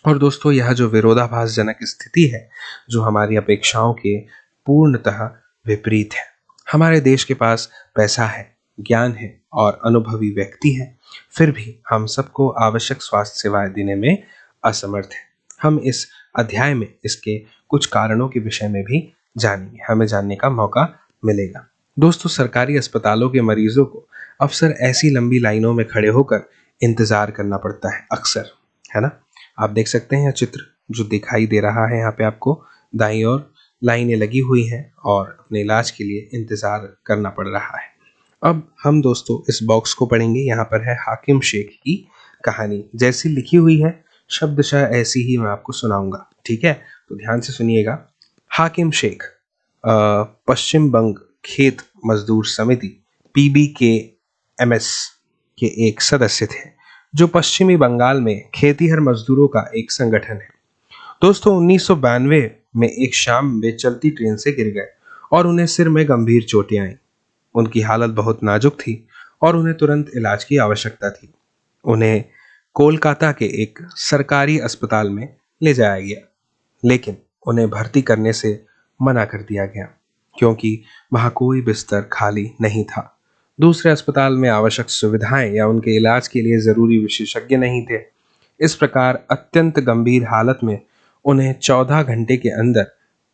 और दोस्तों यह जो विरोधाभासजनक स्थिति है, जो हमारी अपेक्षाओं के पूर्णतः विपरीत है। हमारे देश के पास पैसा है, ज्ञान है और अनुभवी व्यक्ति हैं, फिर भी हम सबको आवश्यक स्वास्थ्य सेवाएं देने में असमर्थ हैं। हम इस अध्याय में इसके कुछ कारणों के विषय में भी जानेंगे, हमें जानने का मौका मिलेगा। दोस्तों सरकारी अस्पतालों के मरीजों को अक्सर ऐसी लंबी लाइनों में खड़े होकर इंतजार करना पड़ता है अक्सर, है ना। आप देख सकते हैं चित्र जो दिखाई दे रहा है, यहाँ पे आपको दाईं ओर लाइनें लगी हुई हैं और अपने इलाज के लिए इंतजार करना पड़ रहा है। अब हम दोस्तों इस बॉक्स को पढ़ेंगे। यहाँ पर है हाकिम शेख की कहानी, जैसी लिखी हुई है शब्दशः ऐसी ही मैं आपको सुनाऊंगा। ठीक है, तो ध्यान से सुनिएगा। हाकिम शेख पश्चिम बंग खेत मजदूर समिति PBKMS के एक सदस्य थे, जो पश्चिमी बंगाल में खेतीहर मजदूरों का एक संगठन है। दोस्तों, 1992 में एक शाम वे चलती ट्रेन से गिर गए और उन्हें सिर में गंभीर चोटें आईं। उनकी हालत बहुत नाजुक थी और उन्हें तुरंत इलाज की आवश्यकता थी। उन्हें कोलकाता के एक सरकारी अस्पताल में ले जाया गया, लेकिन उन्हें भर्ती करने से मना कर दिया गया क्योंकि वहां कोई बिस्तर खाली नहीं था। दूसरे अस्पताल में आवश्यक सुविधाएं या उनके इलाज के लिए जरूरी विशेषज्ञ नहीं थे। इस प्रकार अत्यंत गंभीर हालत में उन्हें 14 घंटे के अंदर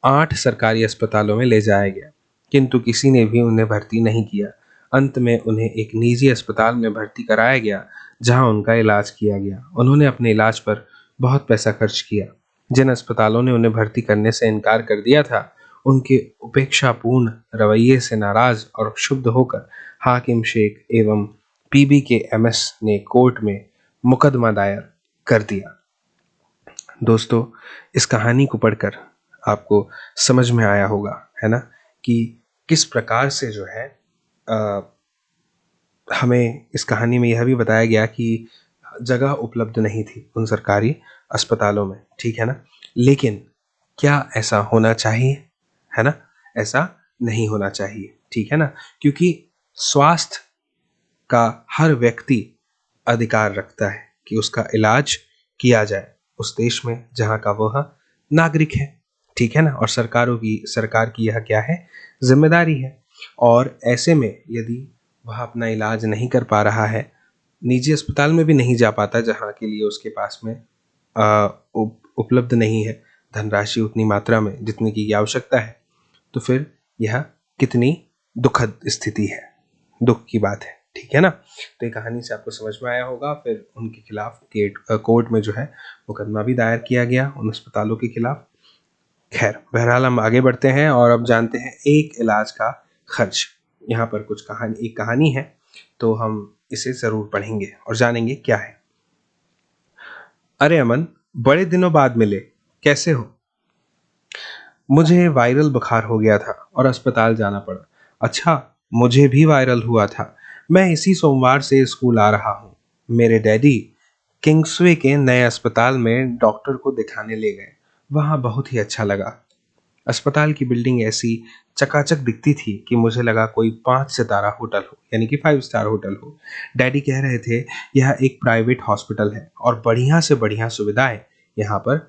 8 सरकारी अस्पतालों में ले जाया गया, किंतु किसी ने भी उन्हें भर्ती नहीं किया। अंत में उन्हें एक निजी अस्पताल में भर्ती कराया गया, जहां उनका इलाज किया गया। उन्होंने अपने इलाज पर बहुत पैसा खर्च किया। जिन अस्पतालों ने उन्हें भर्ती करने से इनकार कर दिया था, उनके उपेक्षापूर्ण रवैये से नाराज और क्षुब्ध होकर हाकिम शेख एवं PBKMS ने कोर्ट में मुकदमा दायर कर दिया। दोस्तों, इस कहानी को पढ़कर आपको समझ में आया होगा, है ना, कि किस प्रकार से जो है हमें इस कहानी में यह भी बताया गया कि जगह उपलब्ध नहीं थी उन सरकारी अस्पतालों में, ठीक है ना। लेकिन क्या ऐसा होना चाहिए, है ना? ऐसा नहीं होना चाहिए, ठीक है ना, क्योंकि स्वास्थ्य का हर व्यक्ति अधिकार रखता है कि उसका इलाज किया जाए उस देश में जहां का वह नागरिक है, ठीक है ना। और सरकार की यह क्या है, जिम्मेदारी है। और ऐसे में यदि वह अपना इलाज नहीं कर पा रहा है, निजी अस्पताल में भी नहीं जा पाता जहां के लिए उसके पास में उपलब्ध नहीं है धनराशि उतनी मात्रा में जितनी की आवश्यकता है, तो फिर यह कितनी दुखद स्थिति है, दुख की बात है, ठीक है ना। तो ये कहानी से आपको समझ में आया होगा। फिर उनके खिलाफ कोर्ट में जो है मुकदमा भी दायर किया गया उन अस्पतालों के खिलाफ। खैर, बहरहाल हम आगे बढ़ते हैं और अब जानते हैं एक इलाज का खर्च। यहाँ पर एक कहानी है, तो हम इसे जरूर पढ़ेंगे और जानेंगे क्या है। अरे अमन, बड़े दिनों बाद मिले, कैसे हो? मुझे वायरल बुखार हो गया था और अस्पताल जाना पड़ा। अच्छा, मुझे भी वायरल हुआ था। मैं इसी सोमवार से स्कूल आ रहा हूँ। मेरे डैडी किंग्सवे के नए अस्पताल में डॉक्टर को दिखाने ले गए। वहाँ बहुत ही अच्छा लगा। अस्पताल की बिल्डिंग ऐसी चकाचक दिखती थी कि मुझे लगा कोई 5 सितारा होटल हो, यानी कि 5 स्टार होटल हो। डैडी कह रहे थे यह एक प्राइवेट हॉस्पिटल है और बढ़िया से बढ़िया सुविधाएं यहाँ पर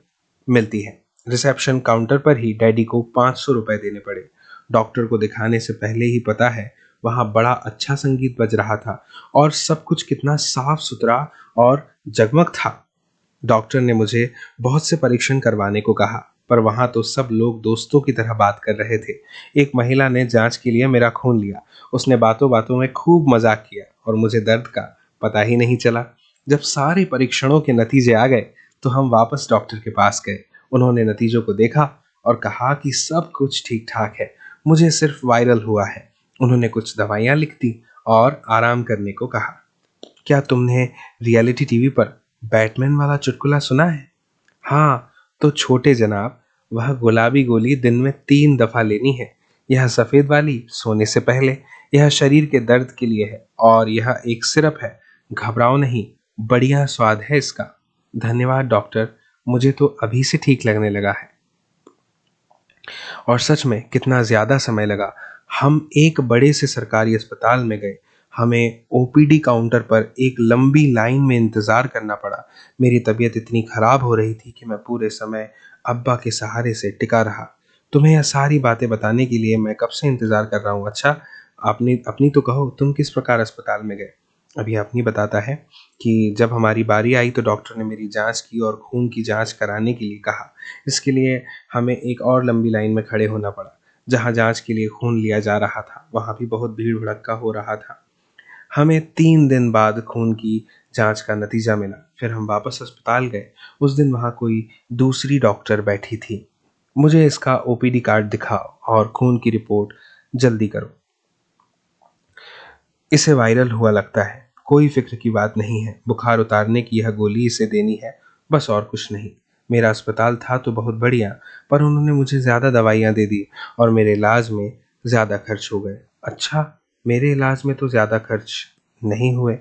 मिलती है। रिसेप्शन काउंटर पर ही डैडी को 500 रुपए देने पड़े। डॉक्टर को दिखाने से पहले ही पता है वहाँ बड़ा अच्छा संगीत बज रहा था और सब कुछ कितना साफ सुथरा और जगमग था। डॉक्टर ने मुझे बहुत से परीक्षण करवाने को कहा, पर वहां तो सब लोग दोस्तों की तरह बात कर रहे थे। एक महिला ने जांच के लिए मेरा खून लिया। उसने बातों बातों में खूब मजाक किया और मुझे दर्द का पता ही नहीं चला। जब सारे परीक्षणों के नतीजे आ गए तो हम वापस डॉक्टर के पास गए। उन्होंने नतीजों को देखा और कहा कि सब कुछ ठीक ठाक है, मुझे सिर्फ वायरल हुआ है। उन्होंने कुछ दवाइयां लिख दी और आराम करने को कहा। क्या तुमने रियलिटी टीवी पर बैटमैन वाला चुटकुला सुना है? हाँ, तो छोटे जनाब, वह गुलाबी गोली दिन में 3 दफा लेनी है। यह सफेद वाली सोने से पहले। यह शरीर के दर्द के लिए है और यह एक सिरप है। घबराओ नहीं, बढ़िया स्वाद है इसका। धन्यवाद डॉक्टर, मुझे तो अभी से ठीक लगने लगा है। और सच में कितना ज्यादा समय लगा। हम एक बड़े से सरकारी अस्पताल में गए। हमें OPD काउंटर पर एक लंबी लाइन में इंतजार करना पड़ा। मेरी तबीयत इतनी खराब हो रही थी कि मैं पूरे समय अब्बा के सहारे से टिका रहा। तुम्हें यह सारी बातें बताने के लिए मैं कब से इंतजार कर रहा हूँ। अच्छा, अपनी अपनी तो कहो, तुम किस प्रकार अस्पताल में गए? अभी अपनी बताता है कि जब हमारी बारी आई तो डॉक्टर ने मेरी जांच की और खून की जांच कराने के लिए कहा। इसके लिए हमें एक और लंबी लाइन में खड़े होना पड़ा। जहां जांच के लिए खून लिया जा रहा था वहां भी बहुत भीड़ भड़क्का हो रहा था। हमें 3 दिन बाद खून की जांच का नतीजा मिला। फिर हम वापस अस्पताल गए। उस दिन वहां कोई दूसरी डॉक्टर बैठी थी। मुझे इसका OPD कार्ड दिखाओ और खून की रिपोर्ट जल्दी करो। इसे वायरल हुआ लगता है। कोई फिक्र की बात नहीं है। बुखार उतारने की यह गोली इसे देनी है, बस और कुछ नहीं। मेरा अस्पताल था तो बहुत बढ़िया, पर उन्होंने मुझे ज्यादा दवाइयां दे दी और मेरे इलाज में ज्यादा खर्च हो गए। अच्छा, मेरे इलाज में तो ज्यादा खर्च नहीं हुए।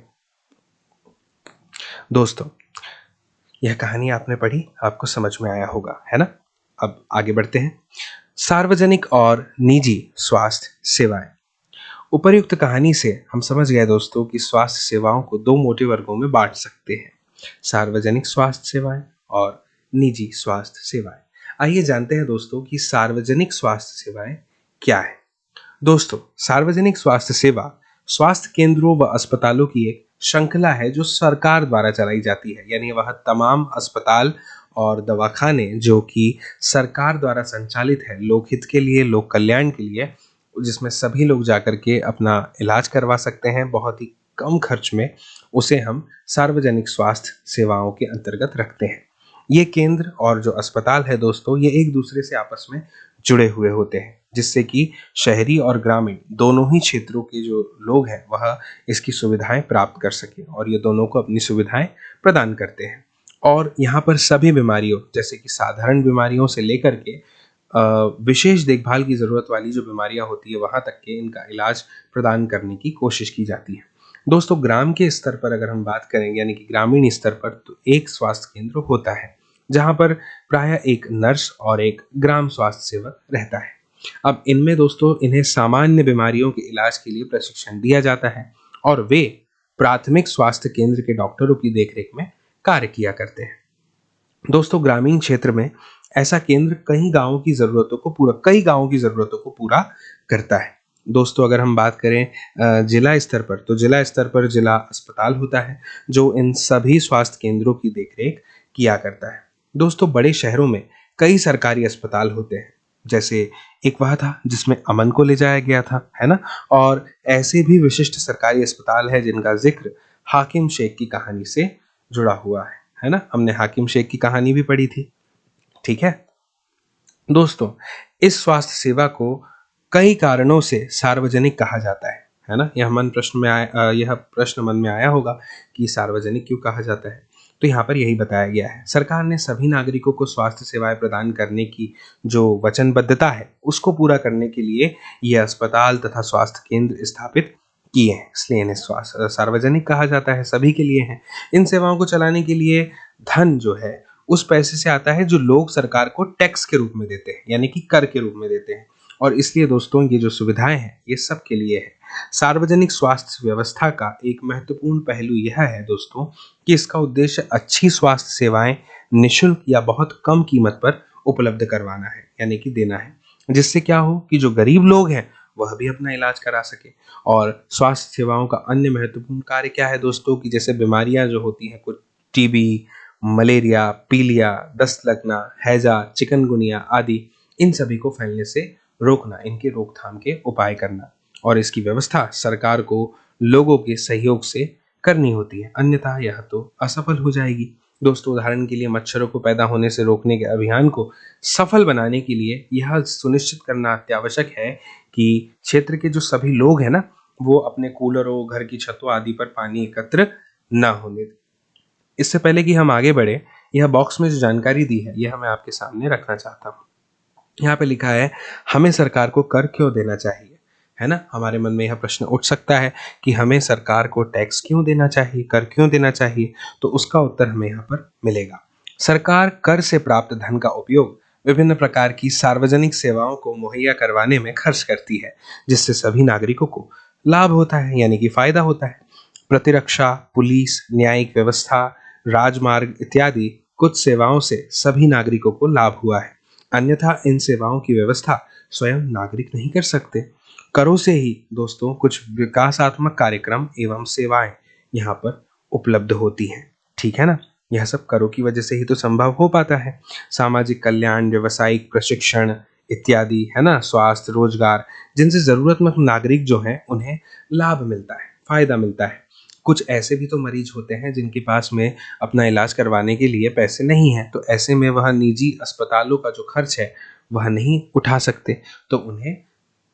दोस्तों, यह कहानी आपने पढ़ी, आपको समझ में आया होगा, है ना? अब आगे बढ़ते हैं। सार्वजनिक और निजी स्वास्थ्य सेवाएं। उपर्युक्त कहानी से हम समझ गए दोस्तों कि स्वास्थ्य सेवाओं को दो मोटे वर्गों में बांट सकते हैं, सार्वजनिक स्वास्थ्य सेवाएं और निजी स्वास्थ्य सेवाएं। आइए जानते हैं दोस्तों कि सार्वजनिक स्वास्थ्य सेवाएं क्या है। दोस्तों, सार्वजनिक स्वास्थ्य सेवा स्वास्थ्य केंद्रों व अस्पतालों की एक श्रृंखला है जो सरकार द्वारा चलाई जाती है। यानी वह तमाम अस्पताल और दवाखाने जो कि सरकार द्वारा संचालित है, लोकहित के लिए, लोक कल्याण के लिए, जिसमें सभी लोग जाकर के अपना इलाज करवा सकते हैं बहुत ही कम खर्च में, उसे हम सार्वजनिक स्वास्थ्य सेवाओं के अंतर्गत रखते हैं। ये केंद्र और जो अस्पताल है दोस्तों, ये एक दूसरे से आपस में जुड़े हुए होते हैं, जिससे कि शहरी और ग्रामीण दोनों ही क्षेत्रों के जो लोग हैं वह इसकी सुविधाएं प्राप्त कर सके, और ये दोनों को अपनी सुविधाएं प्रदान करते हैं। और यहाँ पर सभी बीमारियों, जैसे कि साधारण बीमारियों से लेकर के विशेष देखभाल की जरूरत वाली जो बीमारियां होती है वहां तक के इनका इलाज प्रदान करने की कोशिश की जाती है। दोस्तों, ग्राम के स्तर पर अगर हम बात करेंगे, यानी कि ग्रामीण स्तर पर, तो एक स्वास्थ्य केंद्र होता है जहां पर प्रायः एक नर्स और एक ग्राम स्वास्थ्य सेवक रहता है। अब इनमें दोस्तों इन्हें सामान्य बीमारियों के इलाज के लिए प्रशिक्षण दिया जाता है और वे प्राथमिक स्वास्थ्य केंद्र के डॉक्टरों की देखरेख में कार्य किया करते हैं। दोस्तों, ग्रामीण क्षेत्र में ऐसा केंद्र कई गांवों की जरूरतों को पूरा करता है। दोस्तों, अगर हम बात करें जिला स्तर पर, तो जिला स्तर पर जिला अस्पताल होता है जो इन सभी स्वास्थ्य केंद्रों की देखरेख किया करता है। दोस्तों, बड़े शहरों में कई सरकारी अस्पताल होते हैं, जैसे एक वह था जिसमें अमन को ले जाया गया था, है ना? और ऐसे भी विशिष्ट सरकारी अस्पताल है जिनका जिक्र हाकिम शेख की कहानी से जुड़ा हुआ है ना? हमने हाकिम शेख की कहानी भी पढ़ी थी, ठीक है दोस्तों। इस स्वास्थ्य सेवा को कई कारणों से सार्वजनिक कहा जाता है ना? यह प्रश्न मन में आया होगा कि सार्वजनिक क्यों कहा जाता है। तो यहाँ पर यही बताया गया है, सरकार ने सभी नागरिकों को स्वास्थ्य सेवाएं प्रदान करने की जो वचनबद्धता है उसको पूरा करने के लिए ये अस्पताल तथा स्वास्थ्य केंद्र स्थापित किए हैं, इसलिए इन्हें सार्वजनिक कहा जाता है, सभी के लिए है। इन सेवाओं को चलाने के लिए धन जो है उस पैसे से आता है जो लोग सरकार को टैक्स के रूप में देते हैं, यानी कि कर के रूप में देते हैं। और इसलिए दोस्तों ये जो सुविधाएं हैं ये सब के लिए है। सार्वजनिक स्वास्थ्य व्यवस्था का एक महत्वपूर्ण पहलू यह है दोस्तों कि इसका उद्देश्य अच्छी स्वास्थ्य सेवाएं निःशुल्क या बहुत कम कीमत पर उपलब्ध करवाना है, यानी कि देना है, जिससे क्या हो कि जो गरीब लोग हैं वह भी अपना इलाज करा सके। और स्वास्थ्य सेवाओं का अन्य महत्वपूर्ण कार्य क्या है दोस्तों कि जैसे बीमारियां जो होती हैं, कुछ टीबी, मलेरिया, पीलिया, दस्त लगना, हैजा, चिकनगुनिया आदि, इन सभी को फैलने से रोकना, इनके रोकथाम के उपाय करना, और इसकी व्यवस्था सरकार को लोगों के सहयोग से करनी होती है, अन्यथा यह तो असफल हो जाएगी। दोस्तों, उदाहरण के लिए मच्छरों को पैदा होने से रोकने के अभियान को सफल बनाने के लिए यह सुनिश्चित करना अत्यावश्यक है कि क्षेत्र के जो सभी लोग हैं ना, वो अपने कूलरों, घर की छतों आदि पर पानी एकत्र ना होने दें। इससे पहले कि हम आगे बढ़े, यह बॉक्स में जो जानकारी दी है यह मैं आपके सामने रखना चाहता हूँ। यहाँ पे लिखा है, हमें सरकार को कर क्यों देना चाहिए, है ना? हमारे मन में यह प्रश्न उठ सकता है कि हमें सरकार को टैक्स क्यों देना चाहिए, कर क्यों देना चाहिए? तो उसका उत्तर हमें यहाँ पर मिलेगा। सरकार कर से प्राप्त धन का उपयोग विभिन्न प्रकार की सार्वजनिक सेवाओं को मुहैया करवाने में खर्च करती है, जिससे सभी नागरिकों को लाभ होता है, यानी कि फायदा होता है। प्रतिरक्षा, पुलिस, न्यायिक व्यवस्था, राजमार्ग इत्यादि कुछ सेवाओं से सभी नागरिकों को लाभ हुआ है, अन्यथा इन सेवाओं की व्यवस्था स्वयं नागरिक नहीं कर सकते। करों से ही दोस्तों कुछ विकासात्मक कार्यक्रम एवं सेवाएं यहाँ पर उपलब्ध होती हैं, ठीक है ना? यह सब करों की वजह से ही तो संभव हो पाता है। सामाजिक कल्याण, व्यवसायिक प्रशिक्षण इत्यादि, है ना, स्वास्थ्य, रोजगार, जिनसे जरूरतमंद नागरिक जो हैं उन्हें लाभ मिलता है, फायदा मिलता है। कुछ ऐसे भी तो मरीज होते हैं जिनके पास में अपना इलाज करवाने के लिए पैसे नहीं हैं, तो ऐसे में वह निजी अस्पतालों का जो खर्च है वह नहीं उठा सकते, तो उन्हें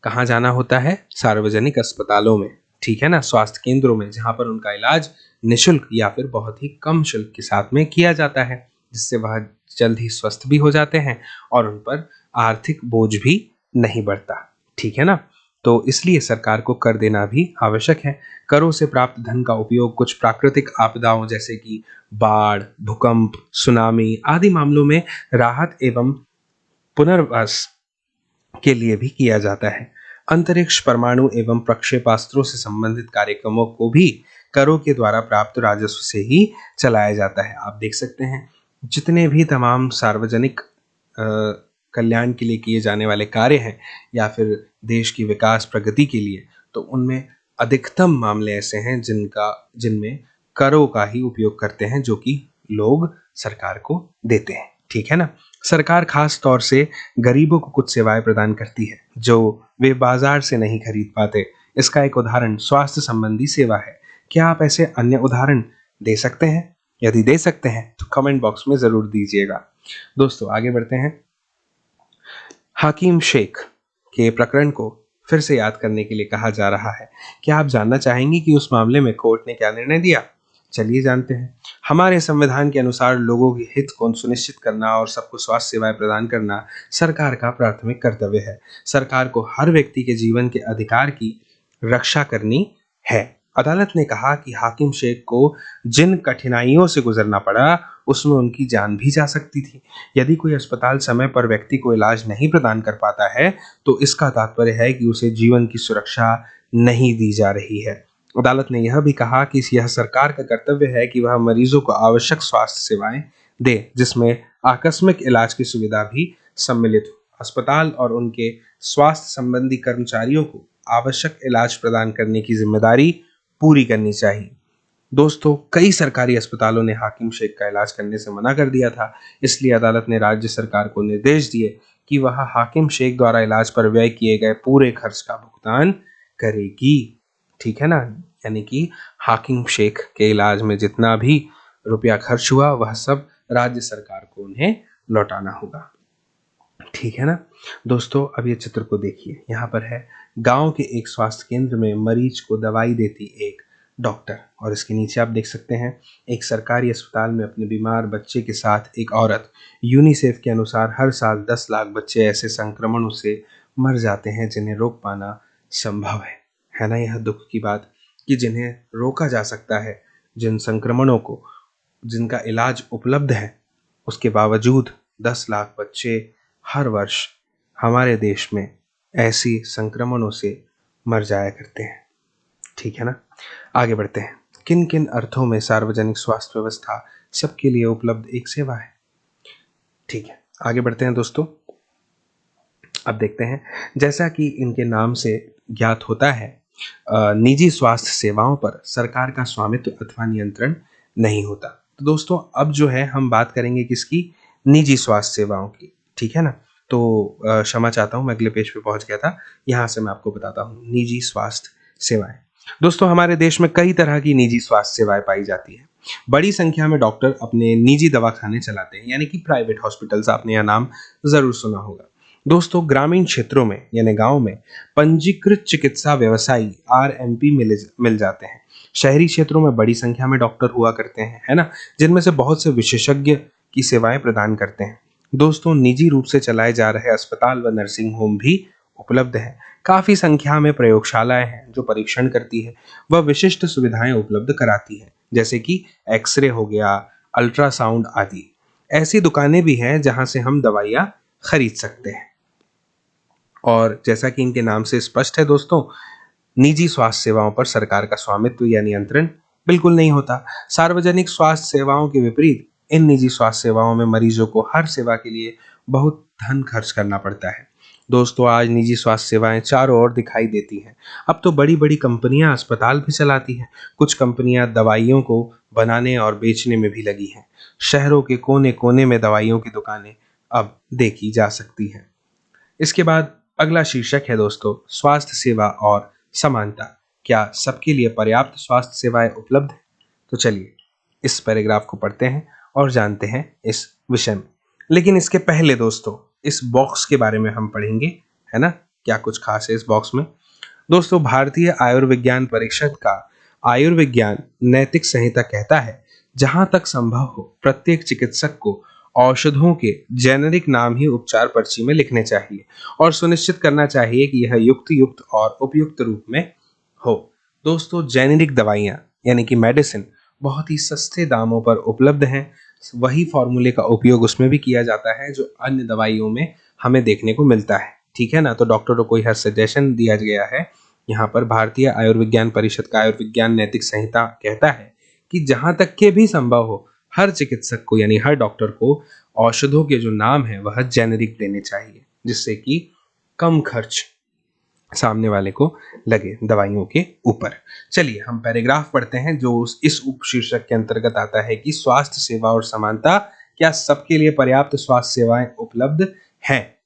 कहाँ जाना होता है? सार्वजनिक अस्पतालों में, ठीक है ना, स्वास्थ्य केंद्रों में, जहाँ पर उनका इलाज निःशुल्क या फिर बहुत ही कम शुल्क के साथ में किया जाता है, जिससे वह जल्द ही स्वस्थ भी हो जाते हैं और उन पर आर्थिक बोझ भी नहीं बढ़ता, ठीक है ना? तो इसलिए सरकार को कर देना भी आवश्यक है। करों से प्राप्त धन का उपयोग कुछ प्राकृतिक आपदाओं जैसे कि बाढ़, भूकंप, सुनामी आदि मामलों में राहत एवं पुनर्वास के लिए भी किया जाता है। अंतरिक्ष, परमाणु एवं प्रक्षेपास्त्रों से संबंधित कार्यक्रमों को भी करों के द्वारा प्राप्त राजस्व से ही चलाया जाता है। आप देख सकते हैं जितने भी तमाम सार्वजनिक कल्याण के लिए किए जाने वाले कार्य हैं या फिर देश की विकास प्रगति के लिए, तो उनमें अधिकतम मामले ऐसे हैं जिनमें करों का ही उपयोग करते हैं जो कि लोग सरकार को देते हैं। ठीक है ना। सरकार खास तौर से गरीबों को कुछ सेवाएं प्रदान करती है जो वे बाजार से नहीं खरीद पाते। इसका एक उदाहरण स्वास्थ्य संबंधी सेवा है। क्या आप ऐसे अन्य उदाहरण दे सकते हैं? यदि दे सकते हैं तो कमेंट बॉक्स में जरूर दीजिएगा। दोस्तों आगे बढ़ते हैं। हाकिम शेख के प्रकरण को फिर से याद करने के लिए कहा जा रहा है। क्या आप जानना चाहेंगे कि उस मामले में कोर्ट ने क्या निर्णय दिया? चलिए जानते हैं। हमारे संविधान के अनुसार लोगों के हित को सुनिश्चित करना और सबको स्वास्थ्य सेवाएं प्रदान करना सरकार का प्राथमिक कर्तव्य है। सरकार को हर व्यक्ति के जीवन के अधिकार की रक्षा करनी है। अदालत ने कहा कि हाकिम शेख को जिन कठिनाइयों से गुजरना पड़ा उसमें उनकी जान भी जा सकती थी। यदि कोई अस्पताल समय पर व्यक्ति को इलाज नहीं प्रदान कर पाता है तो इसका तात्पर्य है कि उसे जीवन की सुरक्षा नहीं दी जा रही है। अदालत ने यह भी कहा कि यह सरकार का कर्तव्य है कि वह मरीजों को आवश्यक स्वास्थ्य सेवाएं दे जिसमें आकस्मिक इलाज की सुविधा भी सम्मिलित हो। अस्पताल और उनके स्वास्थ्य संबंधी कर्मचारियों को आवश्यक इलाज प्रदान करने की जिम्मेदारी पूरी करनी चाहिए। दोस्तों कई सरकारी अस्पतालों ने हाकिम शेख का इलाज करने से मना कर दिया था, इसलिए अदालत ने राज्य सरकार को निर्देश दिए कि वह हाकिम शेख द्वारा इलाज पर व्यय किए गए पूरे खर्च का भुगतान करेगी। ठीक है ना। यानी कि हाकिम शेख के इलाज में जितना भी रुपया खर्च हुआ वह सब राज्य सरकार को उन्हें लौटाना होगा। ठीक है ना। दोस्तों अब ये चित्र को देखिए। यहाँ पर है गांव के एक स्वास्थ्य केंद्र में मरीज को दवाई देती एक डॉक्टर, और इसके नीचे आप देख सकते हैं एक सरकारी अस्पताल में अपने बीमार बच्चे के साथ एक औरत। यूनिसेफ के अनुसार हर साल 10 लाख बच्चे ऐसे संक्रमणों से मर जाते हैं जिन्हें रोक पाना संभव है ना। यह दुख की बात कि जिन्हें रोका जा सकता है, जिन संक्रमणों को जिनका इलाज उपलब्ध है, उसके बावजूद 10 लाख बच्चे हर वर्ष हमारे देश में ऐसी संक्रमणों से मर जाया करते हैं। ठीक है ना। आगे बढ़ते हैं। किन किन अर्थों में सार्वजनिक स्वास्थ्य व्यवस्था सबके लिए उपलब्ध एक सेवा है? ठीक है, आगे बढ़ते हैं दोस्तों। अब देखते हैं, जैसा कि इनके नाम से ज्ञात होता है, निजी स्वास्थ्य सेवाओं पर सरकार का स्वामित्व अथवा नियंत्रण नहीं होता। तो दोस्तों अब जो है हम बात करेंगे किसकी? निजी स्वास्थ्य सेवाओं की। ठीक है ना। तो क्षमा चाहता हूँ, मैं अगले पेज पे पहुंच गया था। यहाँ से मैं आपको बताता हूँ निजी स्वास्थ्य सेवाएं। दोस्तों हमारे देश में कई तरह की निजी स्वास्थ्य सेवाएं पाई जाती है। बड़ी संख्या में डॉक्टर अपने निजी दवाखाने चलाते हैं, यानी कि प्राइवेट हॉस्पिटल्स। आपने यह नाम जरूर सुना होगा। दोस्तों ग्रामीण क्षेत्रों में यानी गांव में पंजीकृत चिकित्सा व्यवसायी RMP मिल जाते हैं। शहरी क्षेत्रों में बड़ी संख्या में डॉक्टर हुआ करते हैं, है ना, जिनमें से बहुत से विशेषज्ञ की सेवाएं प्रदान करते हैं। दोस्तों निजी रूप से चलाए जा रहे अस्पताल व नर्सिंग होम भी उपलब्ध हैं। काफी संख्या में प्रयोगशालाएं हैं जो परीक्षण करती है वह विशिष्ट सुविधाएं उपलब्ध कराती है, जैसे कि एक्सरे हो गया, अल्ट्रासाउंड आदि। ऐसी दुकानें भी हैं जहां से हम दवाइयां खरीद सकते हैं। और जैसा कि इनके नाम से स्पष्ट है दोस्तों, निजी स्वास्थ्य सेवाओं पर सरकार का स्वामित्व या नियंत्रण बिल्कुल नहीं होता। सार्वजनिक स्वास्थ्य सेवाओं के विपरीत इन निजी स्वास्थ्य सेवाओं में मरीजों को हर सेवा के लिए बहुत धन खर्च करना पड़ता है। दोस्तों आज निजी स्वास्थ्य सेवाएं चारों ओर दिखाई देती हैं। अब तो बड़ी बड़ी कंपनियां अस्पताल भी चलाती हैं। कुछ कंपनियां दवाइयों को बनाने और बेचने में भी लगी हैं। शहरों के कोने कोने में दवाइयों की दुकानें अब देखी जा सकती हैं। इसके बाद अगला शीर्षक है दोस्तों स्वास्थ्य सेवा और समानता। क्या सबके लिए पर्याप्त स्वास्थ्य सेवाएं उपलब्ध है? तो चलिए इस पैराग्राफ को पढ़ते हैं और जानते हैं इस विषय में। लेकिन इसके पहले दोस्तों इस बॉक्स के बारे में हम पढ़ेंगे, है ना, क्या कुछ खास है इस बॉक्स में। दोस्तों भारतीय आयुर्विज्ञान परिषद का आयुर्विज्ञान नैतिक संहिता कहता है जहां तक संभव हो प्रत्येक चिकित्सक को औषधों के जेनेरिक नाम ही उपचार पर्ची में लिखने चाहिए और सुनिश्चित करना चाहिए कि यह युक्त और उपयुक्त रूप में हो। दोस्तों, जेनेरिक दवाइयाँ यानी कि मेडिसिन बहुत ही सस्ते दामों पर उपलब्ध हैं। वही फॉर्मूले का उपयोग उसमें भी किया जाता है जो अन्य दवाइयों में हमें देखने को मिलता है, ठीक है ना। तो डॉक्टरों को यह सजेशन दिया गया है, यहाँ पर भारतीय आयुर्विज्ञान परिषद का आयुर्विज्ञान नैतिक संहिता कहता है कि जहां तक के भी संभव हो हर चिकित्सक को यानी हर डॉक्टर को औषधों के जो नाम है वह जेनेरिक देने चाहिए, जिससे कि कम खर्च सामने वाले को लगे दवाइयों के ऊपर। चलिए हम पैराग्राफ पढ़ते हैं जो इस उपशीर्षक के अंतर्गत आता है कि स्वास्थ्य सेवा और समानता, क्या सबके लिए पर्याप्त स्वास्थ्य सेवाएं उपलब्ध हैं।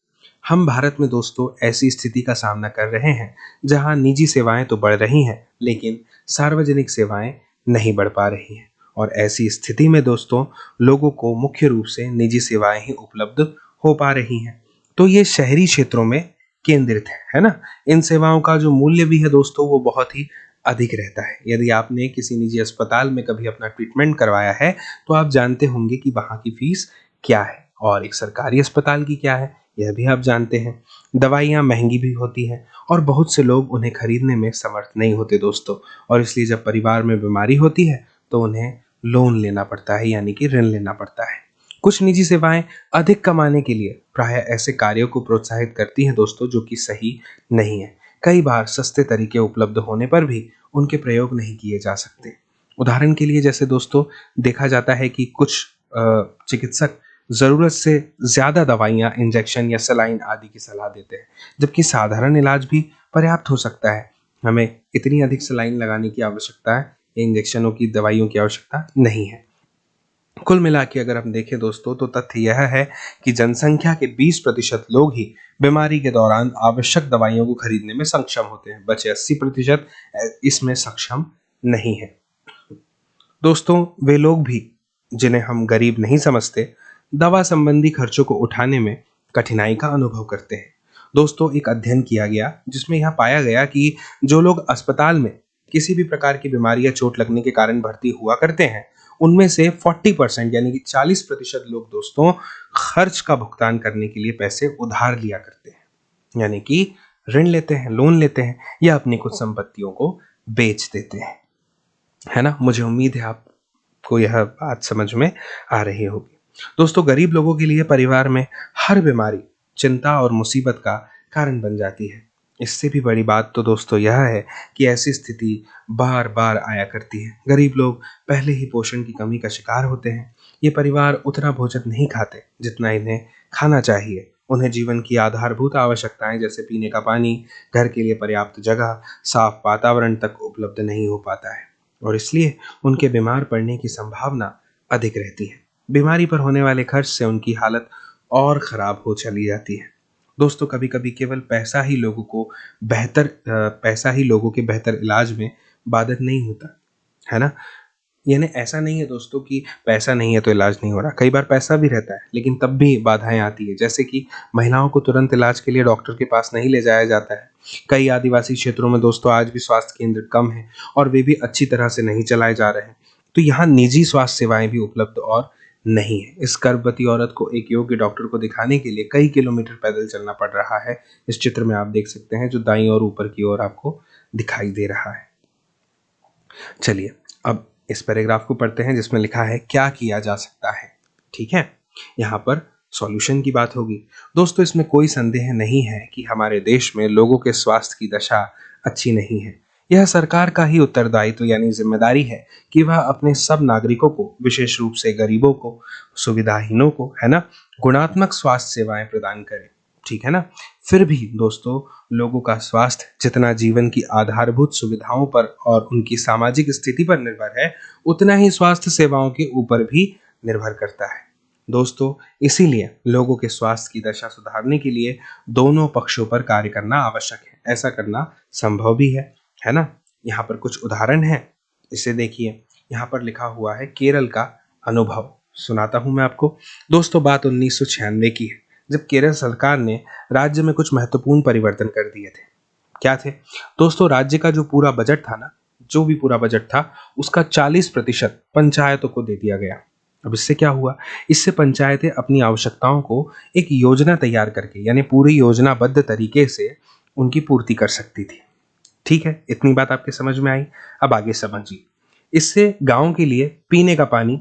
हम भारत में दोस्तों ऐसी स्थिति का सामना कर रहे हैं जहां निजी सेवाएं तो बढ़ रही हैं लेकिन सार्वजनिक सेवाएं नहीं बढ़ पा रही हैं, और ऐसी स्थिति में दोस्तों लोगों को मुख्य रूप से निजी सेवाएं ही उपलब्ध हो पा रही हैं। तो ये शहरी क्षेत्रों में केंद्रित है ना। इन सेवाओं का जो मूल्य भी है दोस्तों वो बहुत ही अधिक रहता है। यदि आपने किसी निजी अस्पताल में कभी अपना ट्रीटमेंट करवाया है तो आप जानते होंगे कि वहाँ की फीस क्या है और एक सरकारी अस्पताल की क्या है, यह भी आप जानते हैं। दवाइयाँ महंगी भी होती हैं और बहुत से लोग उन्हें खरीदने में समर्थ नहीं होते दोस्तों, और इसलिए जब परिवार में बीमारी होती है तो उन्हें लोन लेना पड़ता है यानी कि ऋण लेना पड़ता है। कुछ निजी सेवाएं अधिक कमाने के लिए प्रायः ऐसे कार्यों को प्रोत्साहित करती हैं दोस्तों जो कि सही नहीं है। कई बार सस्ते तरीके उपलब्ध होने पर भी उनके प्रयोग नहीं किए जा सकते। उदाहरण के लिए जैसे दोस्तों देखा जाता है कि कुछ चिकित्सक ज़रूरत से ज़्यादा दवाइयाँ, इंजेक्शन या सलाइन आदि की सलाह देते हैं, जबकि साधारण इलाज भी पर्याप्त हो सकता है। हमें इतनी अधिक सलाइन लगाने की आवश्यकता है, इंजेक्शनों की, दवाइयों की आवश्यकता नहीं है। कुल मिला के अगर हम देखें दोस्तों तो तथ्य यह है कि जनसंख्या के 20% लोग ही बीमारी के दौरान आवश्यक दवाइयों को खरीदने में सक्षम होते हैं, बचे 80% इसमें सक्षम नहीं है। दोस्तों, वे लोग भी जिन्हें हम गरीब नहीं समझते दवा संबंधी खर्चों को उठाने में कठिनाई का अनुभव करते हैं। दोस्तों, एक अध्ययन किया गया जिसमें यह पाया गया कि जो लोग अस्पताल में किसी भी प्रकार की बीमारी या चोट लगने के कारण भर्ती हुआ करते हैं उनमें से 40% यानी कि 40% लोग दोस्तों खर्च का भुगतान करने के लिए पैसे उधार लिया करते हैं, यानी कि ऋण लेते हैं, लोन लेते हैं या अपनी कुछ संपत्तियों को बेच देते हैं, है ना। मुझे उम्मीद है आपको यह बात समझ में आ रही होगी। दोस्तों, गरीब लोगों के लिए परिवार में हर बीमारी चिंता और मुसीबत का कारण बन जाती है। इससे भी बड़ी बात तो दोस्तों यह है कि ऐसी स्थिति बार बार आया करती है। गरीब लोग पहले ही पोषण की कमी का शिकार होते हैं। ये परिवार उतना भोजन नहीं खाते जितना इन्हें खाना चाहिए। उन्हें जीवन की आधारभूत आवश्यकताएं जैसे पीने का पानी, घर के लिए पर्याप्त जगह, साफ वातावरण तक उपलब्ध नहीं हो पाता है, और इसलिए उनके बीमार पड़ने की संभावना अधिक रहती है। बीमारी पर होने वाले खर्च से उनकी हालत और खराब हो चली जाती है। दोस्तों, कभी कभी केवल पैसा ही लोगों के बेहतर इलाज में बाधक नहीं होता, है ना। यानी ऐसा नहीं है दोस्तों कि पैसा नहीं है तो इलाज नहीं हो रहा। कई बार पैसा भी रहता है लेकिन तब भी बाधाएं आती है, जैसे कि महिलाओं को तुरंत इलाज के लिए डॉक्टर के पास नहीं ले जाया जाता है। कई आदिवासी क्षेत्रों में दोस्तों आज भी स्वास्थ्य केंद्र कम है और वे भी अच्छी तरह से नहीं चलाए जा रहे हैं। तो यहाँ निजी स्वास्थ्य सेवाएं भी उपलब्ध और नहीं है। इस गर्भवती औरत को एक योग्य डॉक्टर को दिखाने के लिए कई किलोमीटर पैदल चलना पड़ रहा है। इस चित्र में आप देख सकते हैं जो दाईं और ऊपर की ओर आपको दिखाई दे रहा है। चलिए अब इस पैराग्राफ को पढ़ते हैं जिसमें लिखा है क्या किया जा सकता है। ठीक है, यहाँ पर सॉल्यूशन की बात होगी। दोस्तों, इसमें कोई संदेह नहीं है कि हमारे देश में लोगों के स्वास्थ्य की दशा अच्छी नहीं है। यह सरकार का ही उत्तरदायित्व यानी जिम्मेदारी है कि वह अपने सब नागरिकों को, विशेष रूप से गरीबों को, सुविधाहीनों को, है ना, गुणात्मक स्वास्थ्य सेवाएं प्रदान करे। ठीक है ना। फिर भी दोस्तों लोगों का स्वास्थ्य जितना जीवन की आधारभूत सुविधाओं पर और उनकी सामाजिक स्थिति पर निर्भर है उतना ही स्वास्थ्य सेवाओं के ऊपर भी निर्भर करता है। दोस्तों, इसीलिए लोगों के स्वास्थ्य की दशा सुधारने के लिए दोनों पक्षों पर कार्य करना आवश्यक है। ऐसा करना संभव भी है ना। यहाँ पर कुछ उदाहरण हैं, इसे देखिए। यहाँ पर लिखा हुआ है केरल का अनुभव, सुनाता हूं मैं आपको। दोस्तों, बात 1996 की है जब केरल सरकार ने राज्य में कुछ महत्वपूर्ण परिवर्तन कर दिए थे। क्या थे दोस्तों? राज्य का जो पूरा बजट था ना, जो भी पूरा बजट था उसका 40% पंचायतों को दे दिया गया। अब इससे क्या हुआ, इससे पंचायतें अपनी आवश्यकताओं को एक योजना तैयार करके यानी पूरी योजनाबद्ध तरीके से उनकी पूर्ति कर सकती थी। ठीक है, इतनी बात आपके समझ में आई। अब आगे समझिए, इससे गांव के लिए पीने का पानी,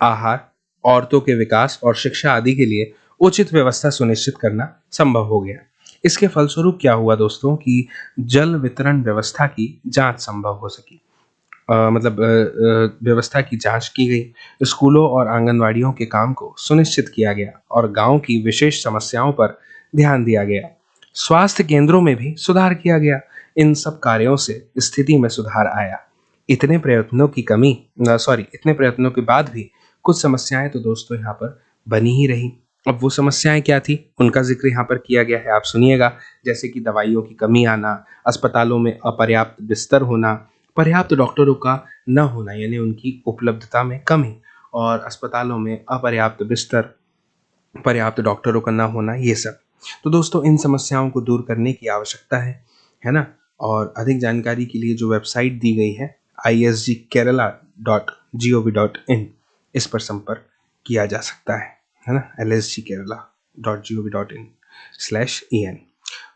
आहार, औरतों के विकास और शिक्षा आदि के लिए उचित व्यवस्था सुनिश्चित करना संभव हो गया। इसके फलस्वरूप क्या हुआ दोस्तों कि जल वितरण व्यवस्था की जांच संभव हो सकी। व्यवस्था की जांच की गई, स्कूलों और आंगनवाड़ियों के काम को सुनिश्चित किया गया और गांव की विशेष समस्याओं पर ध्यान दिया गया। स्वास्थ्य केंद्रों में भी सुधार किया गया। इन सब कार्यों से स्थिति में सुधार आया। इतने प्रयत्नों के बाद भी कुछ समस्याएं तो दोस्तों यहाँ पर बनी ही रही। अब वो समस्याएं क्या थी, उनका जिक्र यहाँ पर किया गया है, आप सुनिएगा। जैसे कि दवाइयों की कमी आना, अस्पतालों में अपर्याप्त बिस्तर होना, पर्याप्त डॉक्टरों का न होना यानी उनकी उपलब्धता में कमी, और अस्पतालों में अपर्याप्त बिस्तर, पर्याप्त डॉक्टरों का न होना, ये सब। तो दोस्तों इन समस्याओं को दूर करने की आवश्यकता है ना। और अधिक जानकारी के लिए जो वेबसाइट दी गई है isgkerala.gov.in, इस पर संपर्क किया जा सकता है ना, lsgkerala.gov.in/en।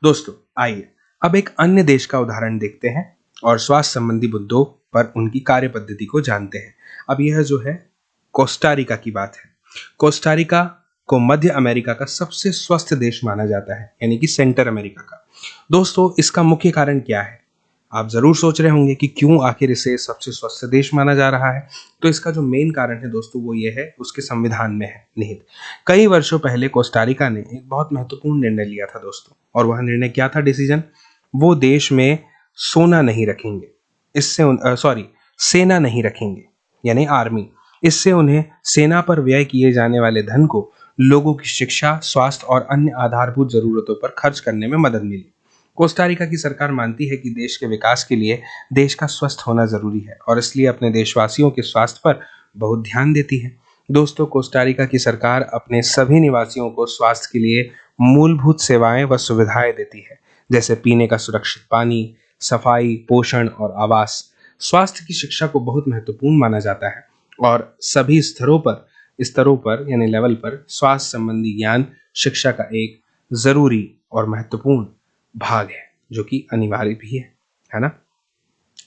दोस्तों आइए अब एक अन्य देश का उदाहरण देखते हैं और स्वास्थ्य संबंधी मुद्दों पर उनकी कार्य पद्धति को जानते हैं। अब यह जो है कोस्टारिका की बात है। कोस्टारिका को मध्य अमेरिका का सबसे स्वस्थ देश माना जाता है, यानी कि सेंटर अमेरिका का। दोस्तों इसका मुख्य कारण क्या है, आप जरूर सोच रहे होंगे कि क्यों आखिर इसे सबसे स्वस्थ देश माना जा रहा है। तो इसका जो मेन कारण है दोस्तों वो ये है, उसके संविधान में है निहित। कई वर्षों पहले कोस्टारिका ने एक बहुत महत्वपूर्ण निर्णय लिया था दोस्तों, और वह निर्णय क्या था, डिसीजन, वो देश में सोना नहीं रखेंगे, सेना नहीं रखेंगे, यानी आर्मी। इससे उन्हें सेना पर व्यय किए जाने वाले धन को लोगों की शिक्षा, स्वास्थ्य और अन्य आधारभूत जरूरतों पर खर्च करने में मदद मिली। कोस्टारिका की सरकार मानती है कि देश के विकास के लिए देश का स्वस्थ होना जरूरी है और इसलिए अपने देशवासियों के स्वास्थ्य पर बहुत ध्यान देती है। दोस्तों कोस्टारिका की सरकार अपने सभी निवासियों को स्वास्थ्य के लिए मूलभूत सेवाएं व सुविधाएं देती है, जैसे पीने का सुरक्षित पानी, सफाई, पोषण और आवास। स्वास्थ्य की शिक्षा को बहुत महत्वपूर्ण माना जाता है और सभी स्तरों पर यानी लेवल पर स्वास्थ्य संबंधी ज्ञान शिक्षा का एक जरूरी और महत्वपूर्ण भाग है, जो कि अनिवार्य भी है ना।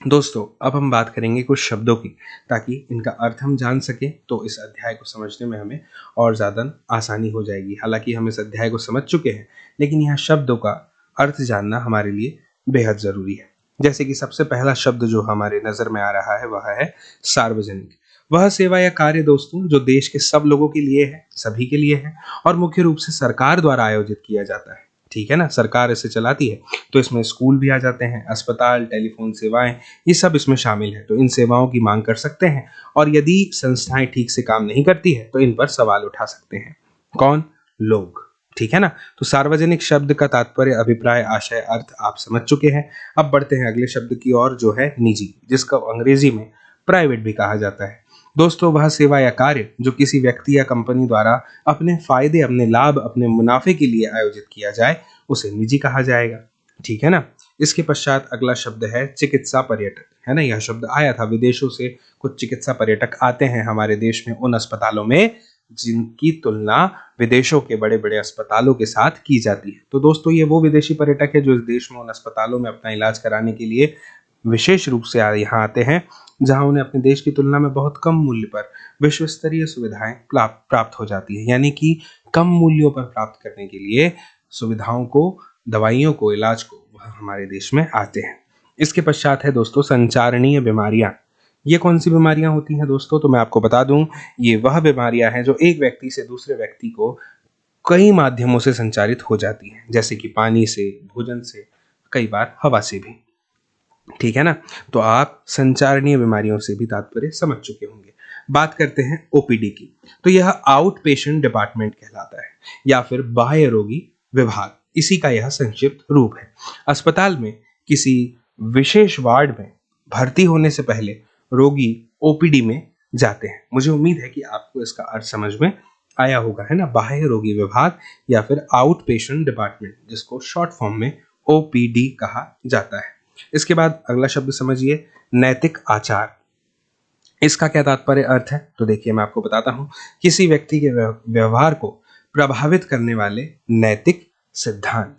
दोस्तों अब हम बात करेंगे कुछ शब्दों की, ताकि इनका अर्थ हम जान सकें, तो इस अध्याय को समझने में हमें और ज़्यादा आसानी हो जाएगी। हालांकि हम इस अध्याय को समझ चुके हैं, लेकिन यहाँ शब्दों का अर्थ जानना हमारे लिए बेहद ज़रूरी है। जैसे कि सबसे पहला शब्द जो हमारे नज़र में आ रहा है वह है सार्वजनिक। वह सेवा या कार्य दोस्तों जो देश के सब लोगों के लिए है, सभी के लिए है, और मुख्य रूप से सरकार द्वारा आयोजित किया जाता है। ठीक है ना, सरकार इसे चलाती है। तो इसमें स्कूल भी आ जाते हैं, अस्पताल, टेलीफोन सेवाएं, ये सब इसमें शामिल है। तो इन सेवाओं की मांग कर सकते हैं, और यदि संस्थाएं ठीक से काम नहीं करती है तो इन पर सवाल उठा सकते हैं। कौन? लोग। ठीक है ना। तो सार्वजनिक शब्द का तात्पर्य, अभिप्राय, आशय, अर्थ आप समझ चुके हैं। अब बढ़ते हैं अगले शब्द की ओर, जो है निजी, जिसका अंग्रेजी में प्राइवेट भी कहा जाता है। दोस्तों वह सेवा या कार्य जो किसी व्यक्ति या कंपनी द्वारा अपने फायदे, अपने लाभ, अपने मुनाफे के लिए आयोजित किया जाए, उसे निजी कहा जाएगा। ठीक है ना। इसके पश्चात अगला शब्द है चिकित्सा पर्यटक, है ना। यह शब्द आया था, विदेशों से कुछ चिकित्सा पर्यटक आते हैं हमारे देश में उन अस्पतालों में जिनकी तुलना विदेशों के बड़े बड़े अस्पतालों के साथ की जाती है। तो दोस्तों ये वो विदेशी पर्यटक है जो इस देश में उन अस्पतालों में अपना इलाज कराने के लिए विशेष रूप से यहाँ आते हैं, जहां उन्हें अपने देश की तुलना में बहुत कम मूल्य पर विश्व स्तरीय सुविधाएं प्राप्त हो जाती है। यानी कि कम मूल्यों पर प्राप्त करने के लिए सुविधाओं को, दवाइयों को, इलाज को, वह हमारे देश में आते हैं। इसके पश्चात है दोस्तों संचारणीय बीमारियां। ये कौन सी बीमारियां होती हैं दोस्तों? तो मैं आपको बता दूं, ये वह बीमारियां हैं जो एक व्यक्ति से दूसरे व्यक्ति को कई माध्यमों से संचारित हो जाती हैं, जैसे कि पानी से, भोजन से, कई बार हवा से भी। ठीक है ना। तो आप संचारणीय बीमारियों से भी तात्पर्य समझ चुके होंगे। बात करते हैं ओपीडी की। तो यह आउट पेशेंट डिपार्टमेंट कहलाता है, या फिर बाह्य रोगी विभाग, इसी का यह संक्षिप्त रूप है। अस्पताल में किसी विशेष वार्ड में भर्ती होने से पहले रोगी ओपीडी में जाते हैं। मुझे उम्मीद है कि आपको इसका अर्थ समझ में आया होगा, है ना। बाह्य रोगी विभाग या फिर आउट पेशेंट डिपार्टमेंट, जिसको शॉर्ट फॉर्म में ओपीडी कहा जाता है। इसके बाद अगला शब्द समझिए, नैतिक आचार। इसका क्या तात्पर्य अर्थ है, तो देखिए मैं आपको बताता हूं। किसी व्यक्ति के व्यवहार को प्रभावित करने वाले नैतिक सिद्धांत।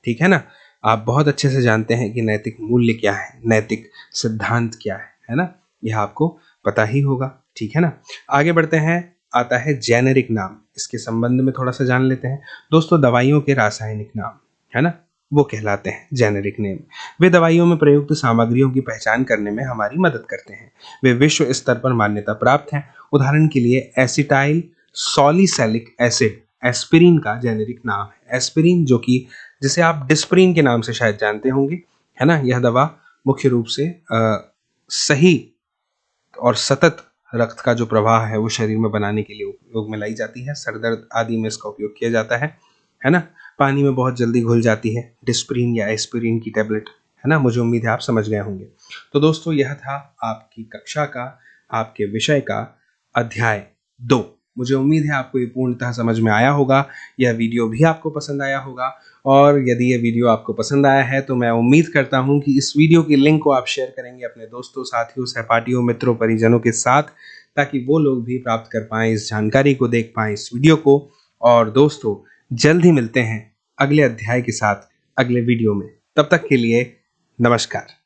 ठीक है ना, आप बहुत अच्छे से जानते हैं कि नैतिक मूल्य क्या है, नैतिक सिद्धांत क्या है ना, यह आपको पता ही होगा। ठीक है ना, आगे बढ़ते हैं। आता है जेनेरिक नाम, इसके संबंध में थोड़ा सा जान लेते हैं। दोस्तों, दवाइयों के रासायनिक नाम है ना, वो कहलाते हैं जेनेरिक नेम। वे दवाइयों में प्रयुक्त सामग्रियों की पहचान करने में हमारी मदद करते हैं। वे विश्व स्तर पर मान्यता प्राप्त हैं। उदाहरण के लिए एसिटाइल सॉलिसैलिक एसिड एस्पिरिन का जेनेरिक नाम है। एस्पिरिन, जो कि जिसे आप डिस्प्रिन के नाम से शायद जानते होंगे, है ना, यह दवा मुख्य रूप से सही और सतत रक्त का जो प्रवाह है वो शरीर में बनाने के लिए उपयोग में लाई जाती है। सरदर्द आदि में इसका उपयोग किया जाता है ना। पानी में बहुत जल्दी घुल जाती है, डिस्प्रिन या एस्पिरिन की टैबलेट, है ना। मुझे उम्मीद है आप समझ गए होंगे। तो दोस्तों, यह था आपकी कक्षा का, आपके विषय का अध्याय 2। मुझे उम्मीद है आपको ये पूर्णतः समझ में आया होगा, यह वीडियो भी आपको पसंद आया होगा। और यदि ये वीडियो आपको पसंद आया है तो मैं उम्मीद करता हूं कि इस वीडियो की लिंक को आप शेयर करेंगे अपने दोस्तों, साथियों, सहपाठियों, मित्रों, परिजनों के साथ, ताकि वो लोग भी प्राप्त कर पाएं इस जानकारी को, देख पाएं इस वीडियो को। और दोस्तों, जल्द ही मिलते हैं अगले अध्याय के साथ अगले वीडियो में। तब तक के लिए नमस्कार।